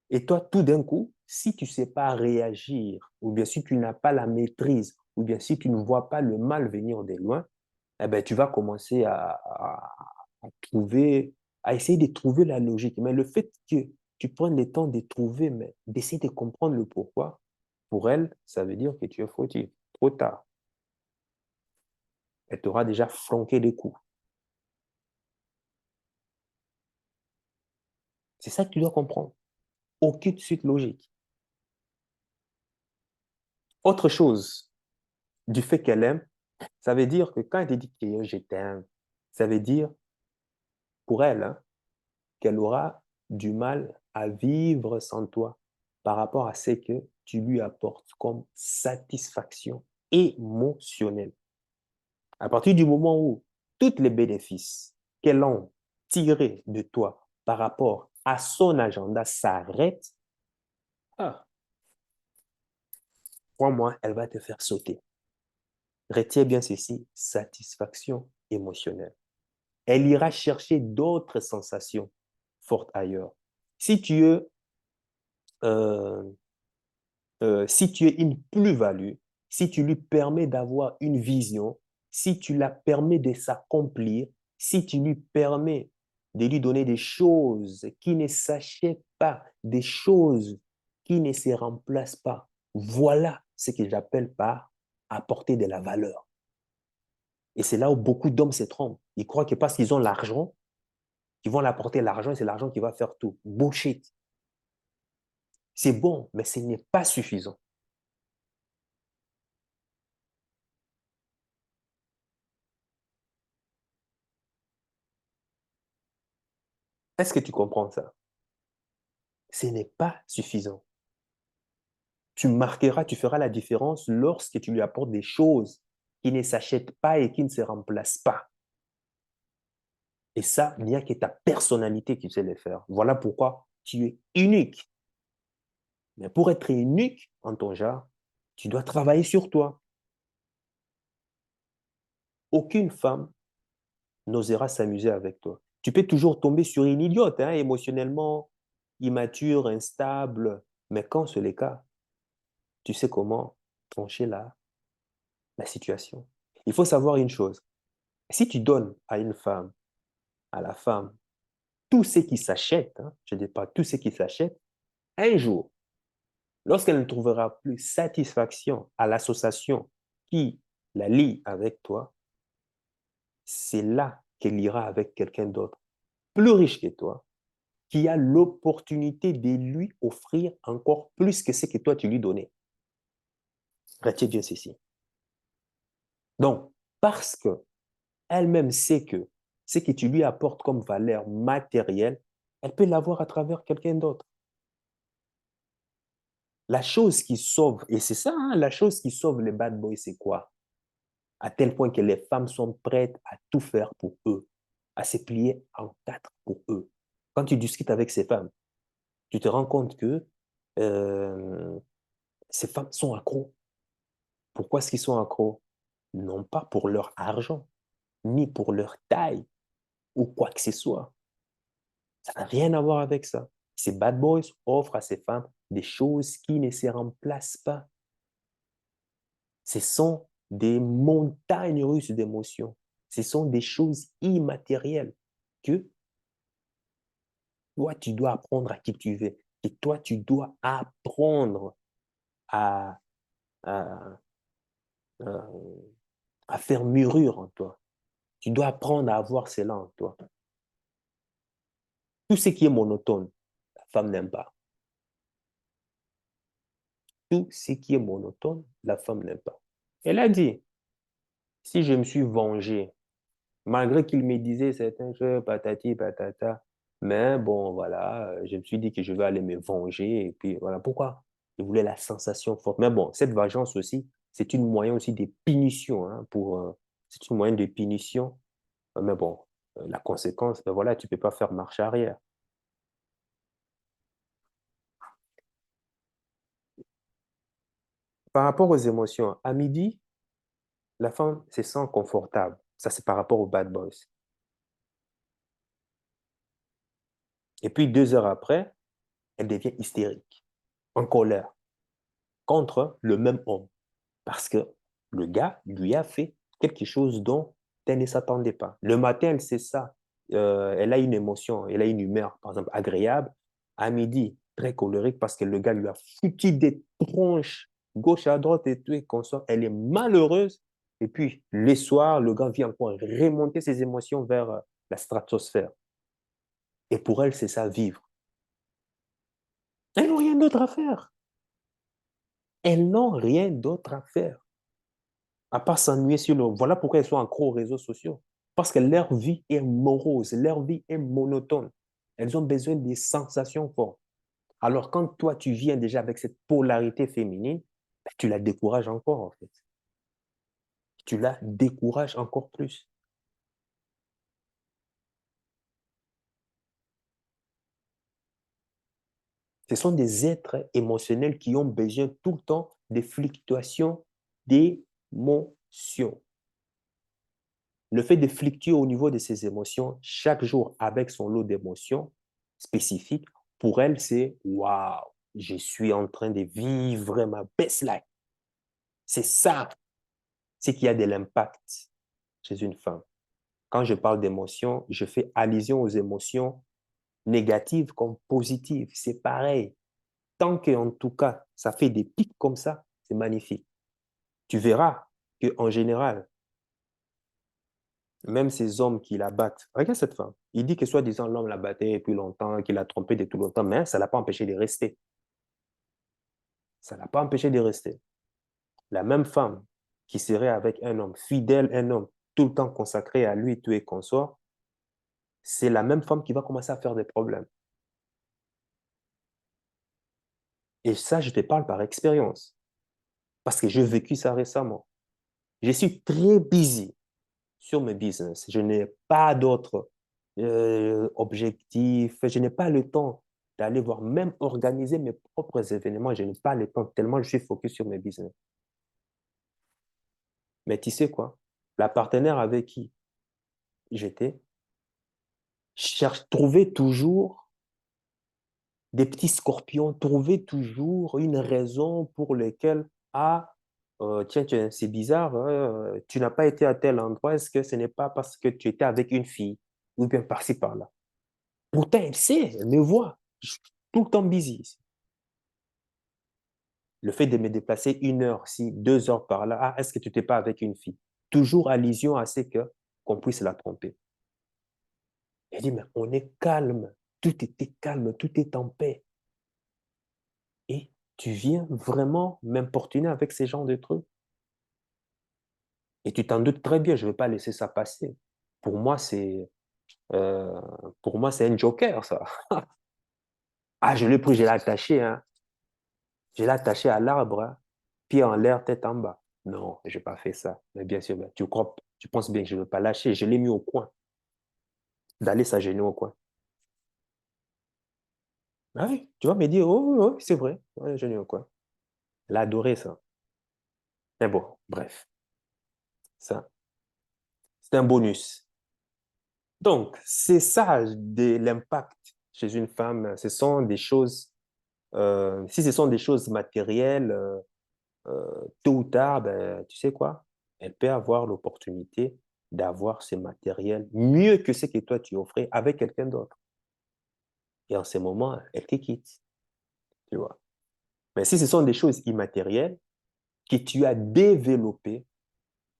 Et toi, tout d'un coup, si tu ne sais pas réagir, ou bien si tu n'as pas la maîtrise, ou bien si tu ne vois pas le mal venir de loin, eh ben, tu vas commencer à trouver, à essayer de trouver la logique. Mais le fait que tu prennes le temps de trouver, mais d'essayer de comprendre le pourquoi, pour elle, ça veut dire que tu es fautif. Trop tard. Elle t'aura déjà flanqué des coups. C'est ça que tu dois comprendre. Aucune suite logique. Autre chose, du fait qu'elle aime, ça veut dire que quand elle te dit que je t'aime, ça veut dire pour elle hein, qu'elle aura du mal à vivre sans toi par rapport à ce que tu lui apportes comme satisfaction émotionnelle. À partir du moment où tous les bénéfices qu'elle a tirés de toi par rapport à son agenda s'arrêtent, ah, crois-moi, elle va te faire sauter. Retiens bien ceci, satisfaction émotionnelle. Elle ira chercher d'autres sensations fortes ailleurs. Si tu es, euh, si tu es une plus-value, si tu lui permets d'avoir une vision, si tu la permets de s'accomplir, si tu lui permets de lui donner des choses qui ne s'achètent pas, des choses qui ne se remplacent pas, voilà ce que j'appelle par apporter de la valeur. Et c'est là où beaucoup d'hommes se trompent. Ils croient que parce qu'ils ont l'argent, ils vont l'apporter l'argent et c'est l'argent qui va faire tout. Bullshit. C'est bon, mais ce n'est pas suffisant. Est-ce que tu comprends ça? Ce n'est pas suffisant. Tu marqueras, tu feras la différence lorsque tu lui apportes des choses qui ne s'achètent pas et qui ne se remplacent pas. Et ça, il n'y a que ta personnalité qui sait le faire. Voilà pourquoi tu es unique. Mais pour être unique en ton genre, tu dois travailler sur toi. Aucune femme n'osera s'amuser avec toi. Tu peux toujours tomber sur une idiote, hein, émotionnellement immature, instable, mais quand c'est le cas, tu sais comment trancher la situation. Il faut savoir une chose, si tu donnes à une femme, à la femme, tout ce qui s'achète, hein, je ne dis pas tout ce qui s'achète, un jour, lorsqu'elle ne trouvera plus satisfaction à l'association qui la lie avec toi, c'est là qu'elle ira avec quelqu'un d'autre, plus riche que toi, qui a l'opportunité de lui offrir encore plus que ce que toi tu lui donnais. Retiens bien ceci. Donc, parce que elle-même sait que ce que tu lui apportes comme valeur matérielle, elle peut l'avoir à travers quelqu'un d'autre. La chose qui sauve, et c'est ça, hein, la chose qui sauve les bad boys, c'est quoi? À tel point que les femmes sont prêtes à tout faire pour eux, à se plier en quatre pour eux. Quand tu discutes avec ces femmes, tu te rends compte que euh, ces femmes sont accros. Pourquoi est-ce qu'ils sont accros? Non pas pour leur argent, ni pour leur taille ou quoi que ce soit. Ça n'a rien à voir avec ça. Ces bad boys offrent à ces femmes des choses qui ne se remplacent pas. Ce sont des montagnes russes d'émotions. Ce sont des choses immatérielles que toi, tu dois apprendre à qui tu veux. Et toi, tu dois apprendre à, à, à, à faire mûrir en toi. Tu dois apprendre à avoir cela en toi. Tout ce qui est monotone, la femme n'aime pas. Tout ce qui est monotone, la femme n'aime pas. Elle a dit, si je me suis vengé, malgré qu'il me disait certaines choses, patati, patata, mais bon, voilà, je me suis dit que je vais aller me venger, et puis voilà, pourquoi? Il voulait la sensation forte. Mais bon, cette vengeance aussi, c'est une moyen aussi de punition, hein, c'est une moyen de punition, mais bon, la conséquence, ben voilà, tu peux pas faire marche arrière. Par rapport aux émotions, à midi, la femme se sent confortable. Ça, c'est par rapport aux bad boys. Et puis 2 heures après, elle devient hystérique, en colère, contre le même homme. Parce que le gars lui a fait quelque chose dont elle ne s'attendait pas. Le matin, elle sait ça. Elle a une émotion, elle a une humeur, par exemple, agréable. À midi, très colérique parce que le gars lui a foutu des tronches gauche à droite et tout, et qu'on sort. Elle est malheureuse. Et puis, les soirs, le gars vient encore remonter ses émotions vers la stratosphère. Et pour elle, c'est ça, vivre. Elles n'ont rien d'autre à faire. Elles n'ont rien d'autre à faire. À part s'ennuyer sur le... Voilà pourquoi elles sont accro aux réseaux sociaux. Parce que leur vie est morose, leur vie est monotone. Elles ont besoin des sensations fortes. Alors, quand toi, tu viens déjà avec cette polarité féminine, ben, tu la décourages encore, en fait. Tu la décourages encore plus. Ce sont des êtres émotionnels qui ont besoin tout le temps de fluctuations d'émotions. Le fait de fluctuer au niveau de ses émotions, chaque jour avec son lot d'émotions spécifiques, pour elle, c'est waouh, je suis en train de vivre ma best life. C'est ça, c'est qu'il y a de l'impact chez une femme. Quand je parle d'émotions, je fais allusion aux émotions négatives comme positives. C'est pareil. Tant qu'en tout cas, ça fait des pics comme ça, c'est magnifique. Tu verras qu'en général, même ces hommes qui la battent, regarde cette femme. Il dit que soi-disant l'homme la battait depuis longtemps, qu'il l'a trompé depuis longtemps, mais ça ne l'a pas empêché de rester. Ça ne l'a pas empêché de rester. La même femme qui serait avec un homme, fidèle, un homme tout le temps consacré à lui, tout et consort, c'est la même femme qui va commencer à faire des problèmes. Et ça, je te parle par expérience, parce que j'ai vécu ça récemment. Je suis très busy sur mes business. Je n'ai pas d'autres objectifs. Je n'ai pas le temps d'aller voir, même organiser mes propres événements. Je n'ai pas le temps tellement je suis focus sur mes business. Mais tu sais quoi? La partenaire avec qui j'étais trouvait toujours des petits scorpions, trouvait toujours une raison pour laquelle, ah, tiens, tiens, c'est bizarre, tu n'as pas été à tel endroit, est-ce que ce n'est pas parce que tu étais avec une fille ou bien par-ci, par-là? Pourtant, elle sait, elle me voit. Je suis tout le temps busy. Le fait de me déplacer 1 heure-ci, 2 heures par là, ah, est-ce que tu n'étais pas avec une fille? Toujours allusion à ce que qu'on puisse la tromper. Elle dit, mais on est calme. Tout était calme, tout est en paix. Et tu viens vraiment m'importuner avec ces genres de trucs. Et tu t'en doutes très bien, je ne vais pas laisser ça passer. Pour moi, c'est euh, pour moi, c'est un joker, ça. Ah, je l'ai pris, je l'ai attaché, hein. Je l'ai attaché à l'arbre, hein. Pied en l'air, tête en bas. Non, je n'ai pas fait ça. Mais bien sûr, tu crois, tu penses bien que je ne vais pas lâcher. Je l'ai mis au coin, d'aller s'agenouiller au coin. Ah oui, tu vas me dire, oh, oui, oui, c'est vrai, ouais, je l'ai au coin. Elle a adoré ça. Mais bon, bref, ça, c'est un bonus. Donc, c'est ça de l'impact chez une femme. Ce sont des choses, si ce sont des choses matérielles, tôt ou tard, ben, tu sais quoi? Elle peut avoir l'opportunité d'avoir ce matériel mieux que ce que toi tu offrais avec quelqu'un d'autre. Et en ce moment, elle te quitte, tu vois. Mais si ce sont des choses immatérielles que tu as développées,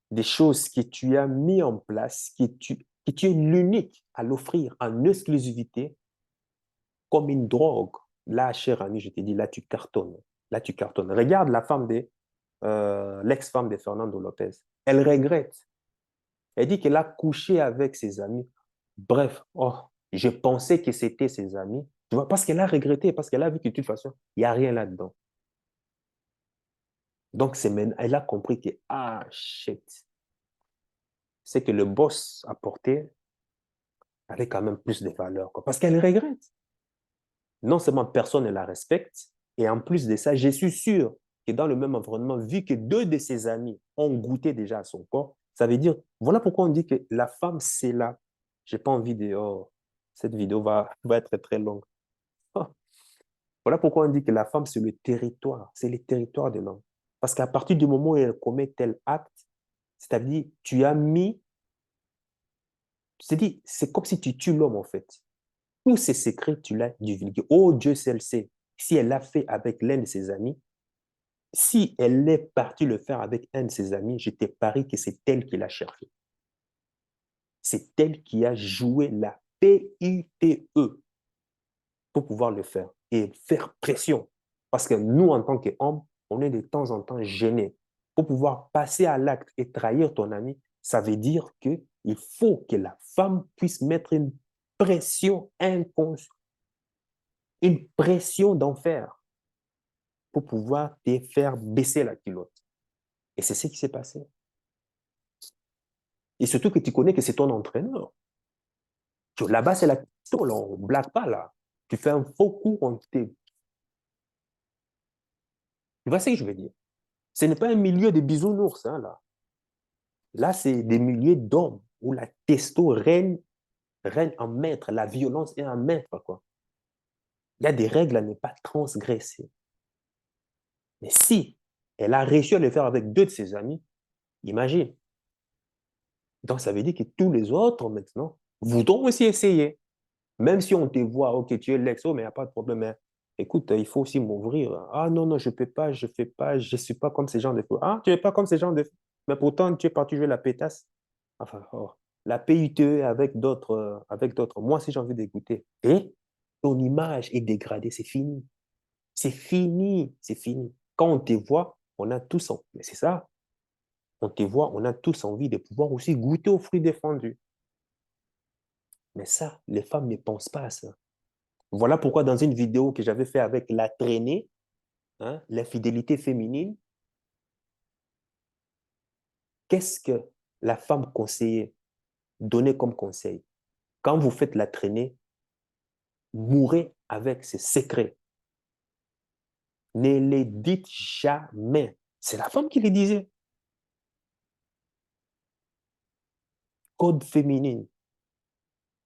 des choses que tu as mis en place, que tu es l'unique à l'offrir en exclusivité, comme une drogue. Là, cher ami, je te dis, là, tu cartonnes. Là, tu cartonnes. Regarde la femme l'ex-femme de Fernando Lopez. Elle regrette. Elle dit qu'elle a couché avec ses amis. Bref, oh, je pensais que c'était ses amis. Tu vois, parce qu'elle a regretté, parce qu'elle a vu que de toute façon, il n'y a rien là-dedans. Donc, elle a compris que, ah, shit, c'est que le boss a porté avait quand même plus de valeur, quoi. Parce qu'elle regrette. Non seulement personne ne la respecte, et en plus de ça, je suis sûr que dans le même environnement, vu que 2 de ses amis ont goûté déjà à son corps, ça veut dire, voilà pourquoi on dit que la femme, c'est là. Je n'ai pas envie de, oh, cette vidéo va être très longue. Oh. Voilà pourquoi on dit que la femme, c'est le territoire de l'homme. Parce qu'à partir du moment où elle commet tel acte, c'est-à-dire, tu as mis, c'est comme si tu tues l'homme, en fait. Tous ses secrets, tu l'as divulgué. Oh, Dieu seul sait. Si elle l'a fait avec l'un de ses amis, si elle est partie le faire avec un de ses amis, je te parie que c'est elle qui l'a cherché. C'est elle qui a joué la PUTE pour pouvoir le faire et faire pression. Parce que nous, en tant qu'hommes, on est de temps en temps gênés. Pour pouvoir passer à l'acte et trahir ton ami, ça veut dire qu'il faut que la femme puisse mettre une pression inconsciente, une pression d'enfer pour pouvoir te faire baisser la culotte. Et c'est ce qui s'est passé. Et surtout que tu connais que c'est ton entraîneur. Là-bas, c'est la question, là, on ne blague pas là. Tu fais un faux coup, on te... Tu vois ce que je veux dire? Ce n'est pas un milieu de bisounours, hein, là. Là, c'est des milieux d'hommes où la testo règne en maître, la violence est en maître, quoi. Il y a des règles à ne pas transgresser. Mais si elle a réussi à le faire avec deux de ses amis, imagine. Donc, ça veut dire que tous les autres, maintenant, voudront aussi essayer. Même si on te voit, OK, tu es l'ex, oh, mais il n'y a pas de problème. Mais écoute, il faut aussi m'ouvrir. Ah non, non, je ne peux pas, je ne fais pas, je ne suis pas comme ces gens de fous. Ah, tu n'es pas comme ces gens de fous. Mais pourtant, tu es parti jouer la pétasse. Enfin, oh, la PUTE avec d'autres. Moi, si j'ai envie d'écouter. Et ton image est dégradée, c'est fini. C'est fini, c'est fini. Quand on te voit, on a tous, mais c'est ça, on te voit, on a tous envie de pouvoir aussi goûter aux fruits défendus. Mais ça, les femmes ne pensent pas à ça. Voilà pourquoi dans une vidéo que j'avais fait avec la traînée, hein, l'infidélité féminine, qu'est-ce que la femme conseillait, donnait comme conseil? Quand vous faites la traînée, mourrez avec ces secrets. Ne les dites jamais. C'est la femme qui les disait. Code féminine.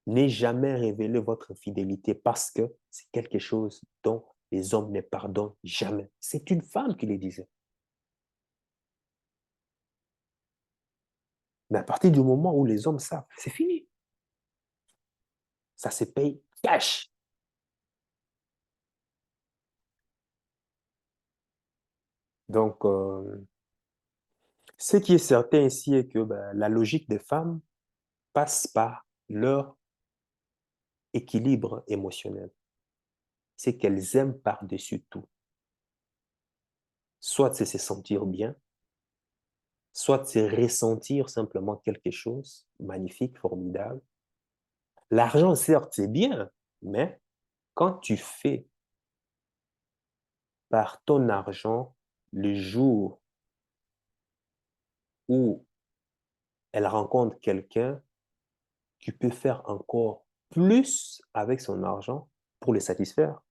N'ayez jamais révélé votre infidélité parce que c'est quelque chose dont les hommes ne pardonnent jamais. C'est une femme qui le disait. Mais à partir du moment où les hommes savent, c'est fini. Ça se paye cash. Donc, ce qui est certain ici est que la logique des femmes passe par leur équilibre émotionnel. C'est qu'elles aiment par-dessus tout. Soit c'est se sentir bien, soit c'est ressentir simplement quelque chose, magnifique, formidable. L'argent, certes, c'est bien, mais quand tu fais par ton argent le jour où elle rencontre quelqu'un, tu peux faire encore plus avec son argent pour le satisfaire.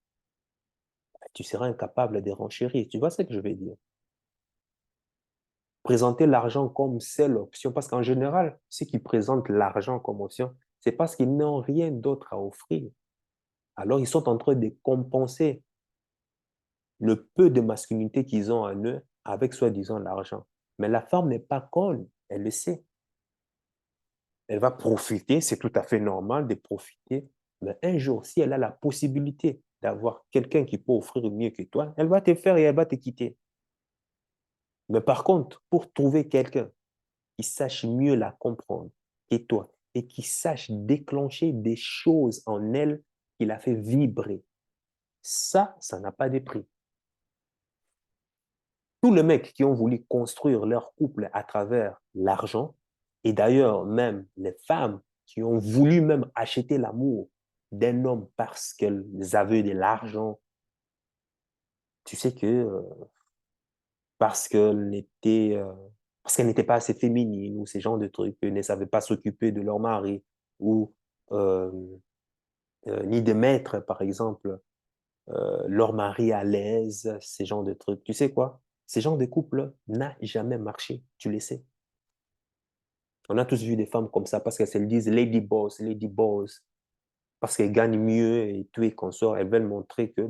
Tu seras incapable de renchérir. Tu vois ce que je veux dire? Présenter l'argent comme seule option, parce qu'en général, ceux qui présentent l'argent comme option, c'est parce qu'ils n'ont rien d'autre à offrir. Alors, ils sont en train de compenser le peu de masculinité qu'ils ont en eux avec soi-disant l'argent. Mais la femme n'est pas conne, elle le sait. Elle va profiter, c'est tout à fait normal de profiter. Mais un jour, si elle a la possibilité d'avoir quelqu'un qui peut offrir mieux que toi, elle va te faire et elle va te quitter. Mais par contre, pour trouver quelqu'un qui sache mieux la comprendre que toi et qui sache déclencher des choses en elle qui la fait vibrer, ça n'a pas de prix. Tous les mecs qui ont voulu construire leur couple à travers l'argent, et d'ailleurs même les femmes qui ont voulu même acheter l'amour d'un homme parce qu'elles avaient de l'argent, tu sais que parce parce qu'elles n'étaient pas assez féminines ou ces genres de trucs, ne savaient pas s'occuper de leur mari ou euh, ni de mettre, par exemple, leur mari à l'aise, ces genres de trucs. Tu sais quoi? Ces genres de couple n'a jamais marché, tu le sais. On a tous vu des femmes comme ça parce qu'elles se disent lady boss, parce qu'elles gagnent mieux et tout et consort. Elles veulent montrer que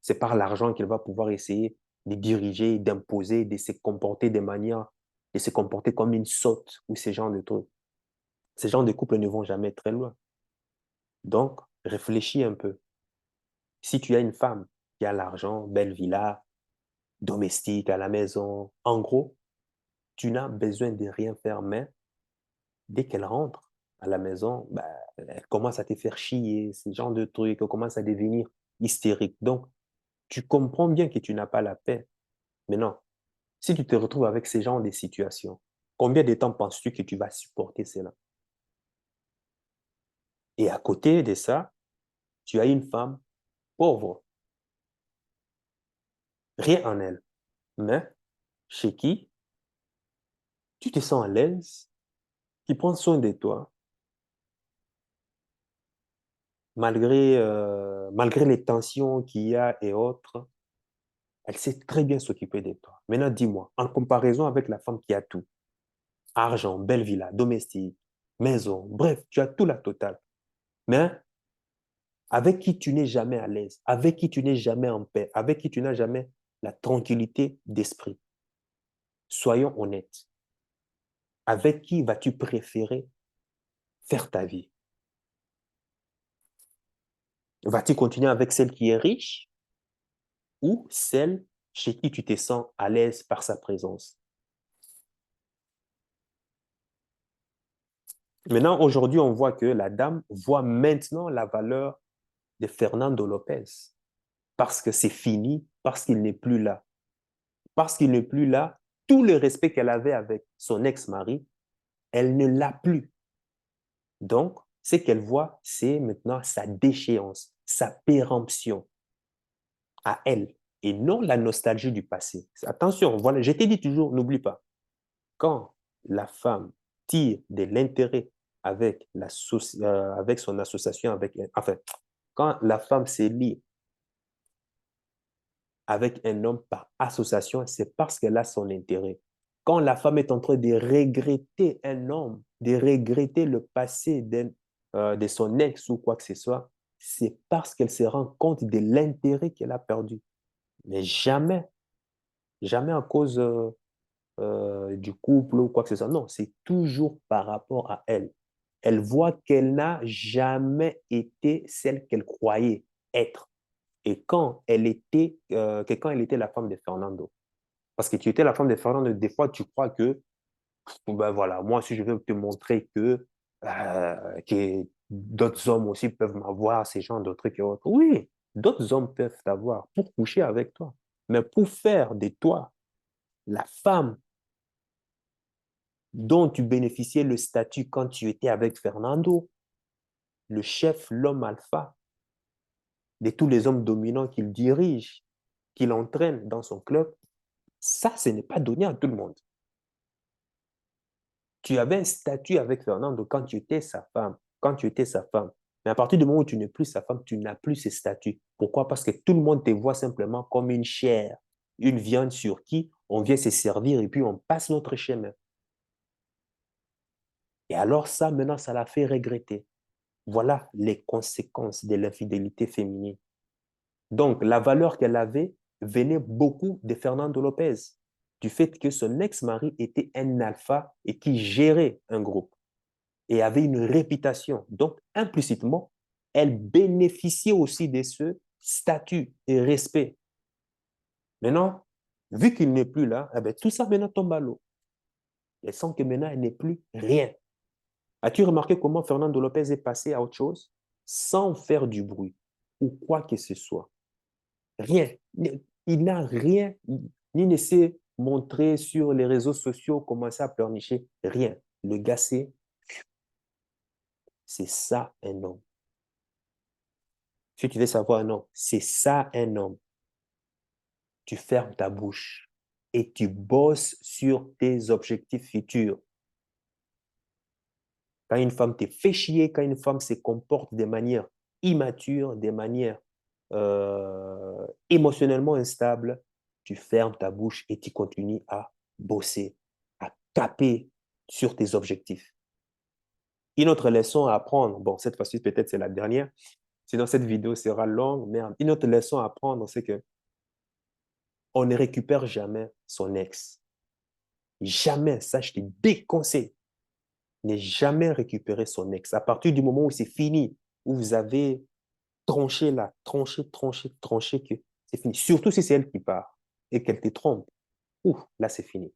c'est par l'argent qu'elles vont pouvoir essayer de diriger, d'imposer, de se comporter de manière, de se comporter comme une sotte ou ces genres de trucs. Ces genres de couples ne vont jamais très loin. Donc, réfléchis un peu. Si tu as une femme qui a l'argent, belle villa, domestique à la maison, en gros, tu n'as besoin de rien faire, mais dès qu'elle rentre à la maison, elle commence à te faire chier, ce genre de trucs, elle commence à devenir hystérique. Donc, tu comprends bien que tu n'as pas la paix. Mais non, si tu te retrouves avec ce genre de situations, combien de temps penses-tu que tu vas supporter cela? Et à côté de ça, tu as une femme pauvre, rien en elle. Mais chez qui tu te sens à l'aise, qui prend soin de toi, malgré les tensions qu'il y a et autres, elle sait très bien s'occuper de toi. Maintenant, dis-moi, en comparaison avec la femme qui a tout, argent, belle villa, domestique, maison, bref, tu as tout la totale, mais avec qui tu n'es jamais à l'aise, avec qui tu n'es jamais en paix, avec qui tu n'as jamais la tranquillité d'esprit. Soyons honnêtes. Avec qui vas-tu préférer faire ta vie? Vas-tu continuer avec celle qui est riche ou celle chez qui tu te sens à l'aise par sa présence? Maintenant, aujourd'hui, on voit que la dame voit maintenant la valeur de Fernando Lopez parce que c'est fini, parce qu'il n'est plus là. Parce qu'il n'est plus là, tout le respect qu'elle avait avec son ex-mari, elle ne l'a plus. Donc, ce qu'elle voit, c'est maintenant sa déchéance, sa péremption à elle et non la nostalgie du passé. Attention, voilà, je t'ai dit toujours, n'oublie pas, quand la femme tire de l'intérêt avec son association, enfin, quand la femme se lie avec un homme par association, c'est parce qu'elle a son intérêt. Quand la femme est en train de regretter un homme, de regretter le passé de son ex ou quoi que ce soit, c'est parce qu'elle se rend compte de l'intérêt qu'elle a perdu. Mais jamais, jamais à cause du couple ou quoi que ce soit. Non, c'est toujours par rapport à elle. Elle voit qu'elle n'a jamais été celle qu'elle croyait être. Et quand elle était la femme de Fernando. Parce que tu étais la femme de Fernando, des fois, tu crois que, ben voilà, moi, si je veux te montrer que d'autres hommes aussi peuvent m'avoir, ces gens de trucs et autres. Oui, d'autres hommes peuvent t'avoir pour coucher avec toi. Mais pour faire de toi la femme dont tu bénéficiais le statut quand tu étais avec Fernando, le chef, l'homme alpha de tous les hommes dominants qu'il dirige, qu'il entraîne dans son club, ça, ce n'est pas donné à tout le monde. Tu avais un statut avec Fernando quand tu étais sa femme, quand tu étais sa femme. Mais à partir du moment où tu n'es plus sa femme, tu n'as plus ce statut. Pourquoi? Parce que tout le monde te voit simplement comme une chair, une viande sur qui on vient se servir et puis on passe notre chemin. Et alors ça, maintenant, ça l'a fait regretter. Voilà les conséquences de l'infidélité féminine. Donc, la valeur qu'elle avait venait beaucoup de Fernando Lopez, du fait que son ex-mari était un alpha et qui gérait un groupe et avait une réputation. Donc, implicitement, elle bénéficiait aussi de ce statut et respect. Maintenant, vu qu'il n'est plus là, eh bien, tout ça maintenant tombe à l'eau. Elle sent que maintenant, elle n'est plus rien. As-tu remarqué comment Fernando Lopez est passé à autre chose sans faire du bruit ou quoi que ce soit? Rien. Il n'a rien, ni ne s'est montré sur les réseaux sociaux, commencer à pleurnicher. Rien. Le gars, c'est ça un homme. Si tu veux savoir un homme, c'est ça un homme. Tu fermes ta bouche et tu bosses sur tes objectifs futurs. Quand une femme te fait chier, quand une femme se comporte de manière immature, de manière émotionnellement instable, tu fermes ta bouche et tu continues à bosser, à taper sur tes objectifs. Une autre leçon à apprendre, bon, cette fois-ci, peut-être c'est la dernière, sinon cette vidéo sera longue, mais une autre leçon à apprendre, c'est que on ne récupère jamais son ex. Jamais, ça je te déconseille. Ne jamais récupérer son ex. À partir du moment où c'est fini, où vous avez tranché là, tranché, que c'est fini. Surtout si c'est elle qui part et qu'elle te trompe. Ouf, là c'est fini.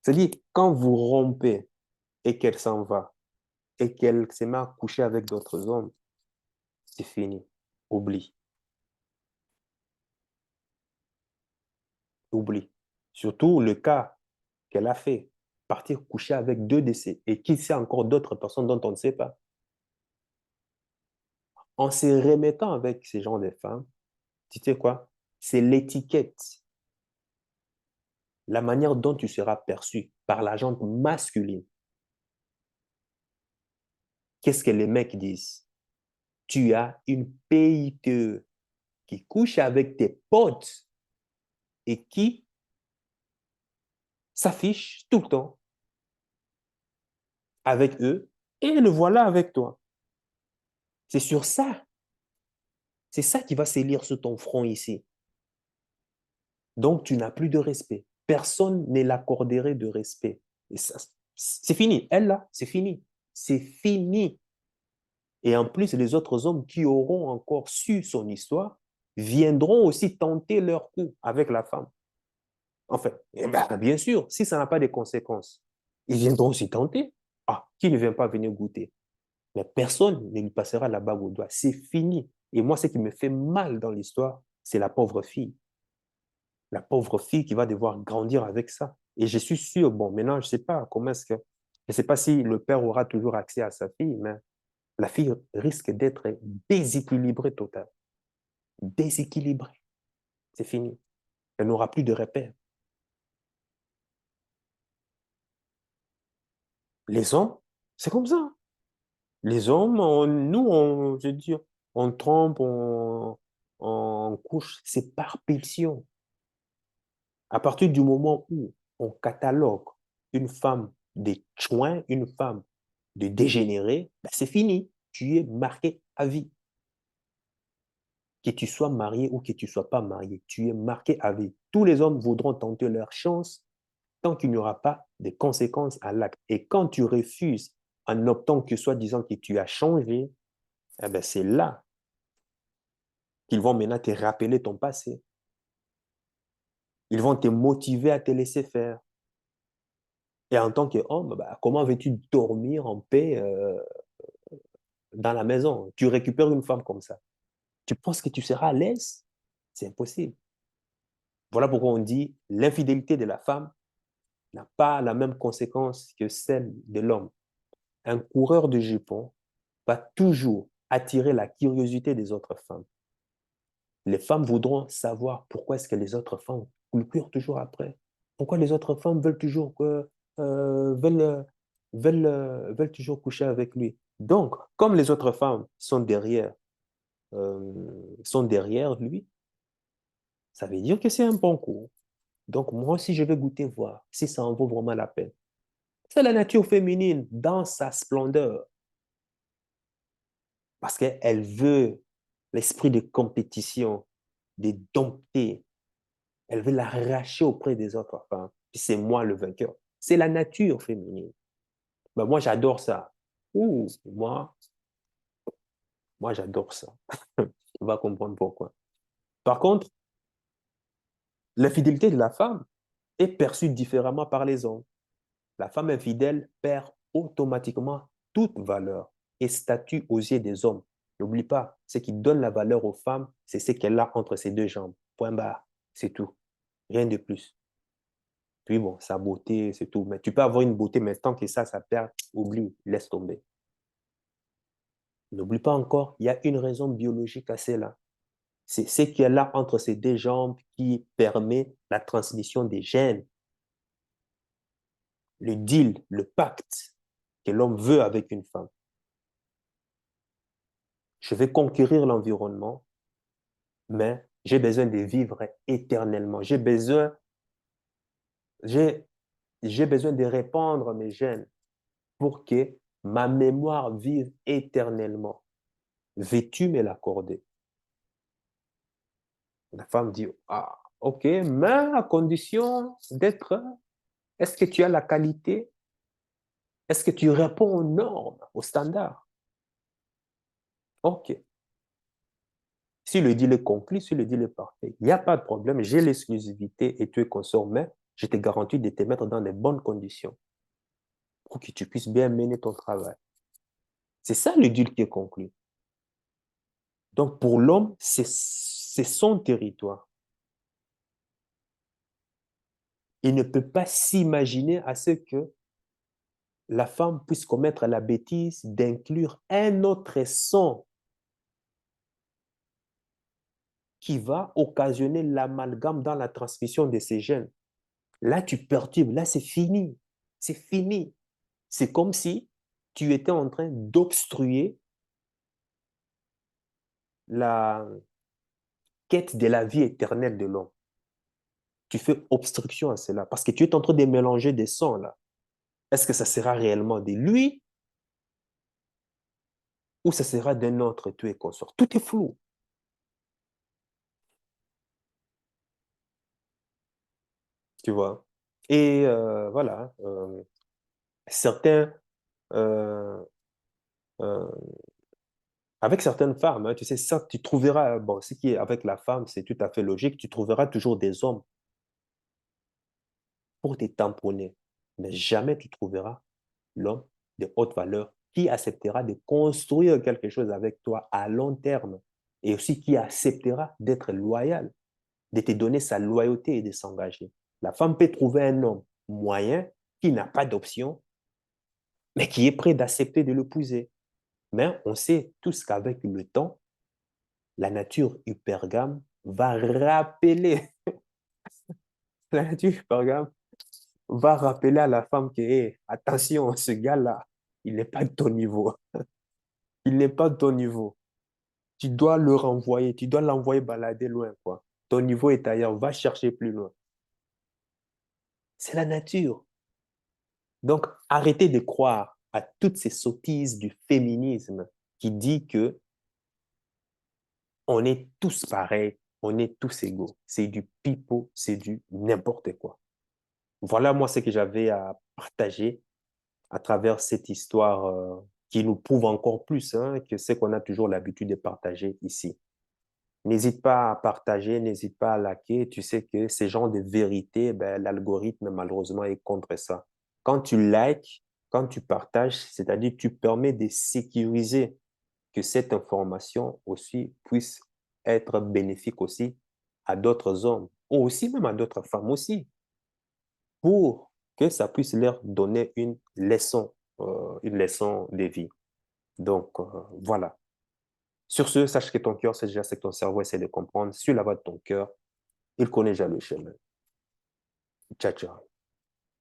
C'est-à-dire, quand vous rompez et qu'elle s'en va et qu'elle se met à coucher avec d'autres hommes, c'est fini. Oublie, oublie. Surtout le cas qu'elle a fait, partir coucher avec deux décès et qui sait encore d'autres personnes dont on ne sait pas. En se remettant avec ces gens de femmes, tu sais quoi? C'est l'étiquette, la manière dont tu seras perçu par la gente masculine. Qu'est-ce que les mecs disent? Tu as une PITE qui couche avec tes potes et qui s'affiche tout le temps avec eux et le voilà avec toi. C'est sur ça. C'est ça qui va s'élire sur ton front ici. Donc, tu n'as plus de respect. Personne ne l'accorderait de respect. Et ça, c'est fini. Elle, là, c'est fini. C'est fini. Et en plus, les autres hommes qui auront encore su son histoire viendront aussi tenter leur coup avec la femme. En fait, eh ben, bien sûr, si ça n'a pas de conséquences, ils viendront aussi tenter. Ah, qui ne vient pas venir goûter? Mais personne ne lui passera la bague au doigt. C'est fini. Et moi, ce qui me fait mal dans l'histoire, c'est la pauvre fille. La pauvre fille qui va devoir grandir avec ça. Et je suis sûr, bon, maintenant, je ne sais pas comment est-ce que, je ne sais pas si le père aura toujours accès à sa fille, mais la fille risque d'être déséquilibrée totalement. Déséquilibrée. C'est fini. Elle n'aura plus de repères. Les hommes, c'est comme ça. Les hommes, je veux dire, on trompe, on couche, c'est par pulsion. À partir du moment où on catalogue une femme de chouin, une femme de dégénérée, ben c'est fini. Tu es marqué à vie. Que tu sois marié ou que tu ne sois pas marié, tu es marqué à vie. Tous les hommes voudront tenter leur chance tant qu'il n'y aura pas de conséquences à l'acte. Et quand tu refuses en optant que soi-disant que tu as changé, eh ben c'est là qu'ils vont maintenant te rappeler ton passé. Ils vont te motiver à te laisser faire. Et en tant qu'homme, bah, comment veux-tu dormir en paix dans la maison? Tu récupères une femme comme ça. Tu penses que tu seras à l'aise? C'est impossible. Voilà pourquoi on dit l'infidélité de la femme n'a pas la même conséquence que celle de l'homme. Un coureur de jupons va toujours attirer la curiosité des autres femmes. Les femmes voudront savoir pourquoi est-ce que les autres femmes lui courent toujours après. Pourquoi les autres femmes veulent toujours veulent toujours coucher avec lui. Donc, comme les autres femmes euh, sont derrière lui, ça veut dire que c'est un bon coup. Donc, moi aussi, je vais goûter voir si ça en vaut vraiment la peine. C'est la nature féminine dans sa splendeur. Parce qu'elle veut l'esprit de compétition, de dompter. Elle veut l'arracher auprès des autres femmes. Puis c'est moi le vainqueur. C'est la nature féminine. Ben, moi, j'adore ça. Ouh, moi j'adore ça. On va comprendre pourquoi. Par contre, l'infidélité de la femme est perçue différemment par les hommes. La femme infidèle perd automatiquement toute valeur et statut aux yeux des hommes. N'oublie pas, ce qui donne la valeur aux femmes, c'est ce qu'elle a entre ses deux jambes. Point barre, c'est tout. Rien de plus. Puis bon, sa beauté, c'est tout. Mais tu peux avoir une beauté, mais tant que ça perd, oublie, laisse tomber. N'oublie pas encore, il y a une raison biologique à cela. C'est ce qu'elle a entre ses deux jambes qui permet la transmission des gènes. Le deal, le pacte que l'homme veut avec une femme. Je vais conquérir l'environnement, mais j'ai besoin de vivre éternellement. J'ai, j'ai besoin de répandre mes gènes pour que ma mémoire vive éternellement. Veux-tu me l'accorder? La femme dit, ah, ok, mais à condition d'être, est-ce que tu as la qualité? Est-ce que tu réponds aux normes, aux standards? Ok. Si le deal est conclu, si le deal est parfait, il n'y a pas de problème, j'ai l'exclusivité et tu es consort, mais je te garantis de te mettre dans les bonnes conditions pour que tu puisses bien mener ton travail. C'est ça le deal qui est conclu. Donc pour l'homme, c'est son territoire. Il ne peut pas s'imaginer à ce que la femme puisse commettre la bêtise d'inclure un autre son qui va occasionner l'amalgame dans la transmission de ces gènes. Là, tu perturbes, là, c'est fini. C'est fini. C'est comme si tu étais en train d'obstruer la quête de la vie éternelle de l'homme. Tu fais obstruction à cela parce que tu es en train de mélanger des sons là. Est-ce que ça sera réellement de lui ou ça sera d'un autre, tu es consort? Tout est flou, tu vois. Et voilà, certains, euh, euh, avec certaines femmes, hein, tu sais, ça, tu trouveras, bon, ce qui est avec la femme, c'est tout à fait logique, tu trouveras toujours des hommes pour te tamponner, mais jamais tu trouveras l'homme de haute valeur qui acceptera de construire quelque chose avec toi à long terme et aussi qui acceptera d'être loyal, de te donner sa loyauté et de s'engager. La femme peut trouver un homme moyen qui n'a pas d'option, mais qui est prêt d'accepter de l'épouser. Mais on sait tous qu'avec le temps, la nature hypergame va rappeler, la nature hypergame va rappeler à la femme que, hey, attention, ce gars-là, il n'est pas de ton niveau. Il n'est pas de ton niveau. Tu dois le renvoyer, tu dois l'envoyer balader loin, quoi. Ton niveau est ailleurs, va chercher plus loin. C'est la nature. Donc, arrêtez de croire à toutes ces sottises du féminisme qui dit que on est tous pareils, on est tous égaux. C'est du pipeau, c'est du n'importe quoi. Voilà, moi, ce que j'avais à partager à travers cette histoire qui nous prouve encore plus hein, que ce qu'on a toujours l'habitude de partager ici. N'hésite pas à partager, n'hésite pas à liker. Tu sais que ces genres de vérités, ben, l'algorithme, malheureusement, est contre ça. Quand tu likes, quand tu partages, c'est-à-dire que tu permets de sécuriser que cette information aussi puisse être bénéfique aussi à d'autres hommes, ou aussi même à d'autres femmes aussi, pour que ça puisse leur donner une leçon de vie. Donc, voilà. Sur ce, sache que ton cœur, c'est déjà ce que ton cerveau essaie de comprendre. Sur la voie de ton cœur, il connaît déjà le chemin. Ciao, ciao.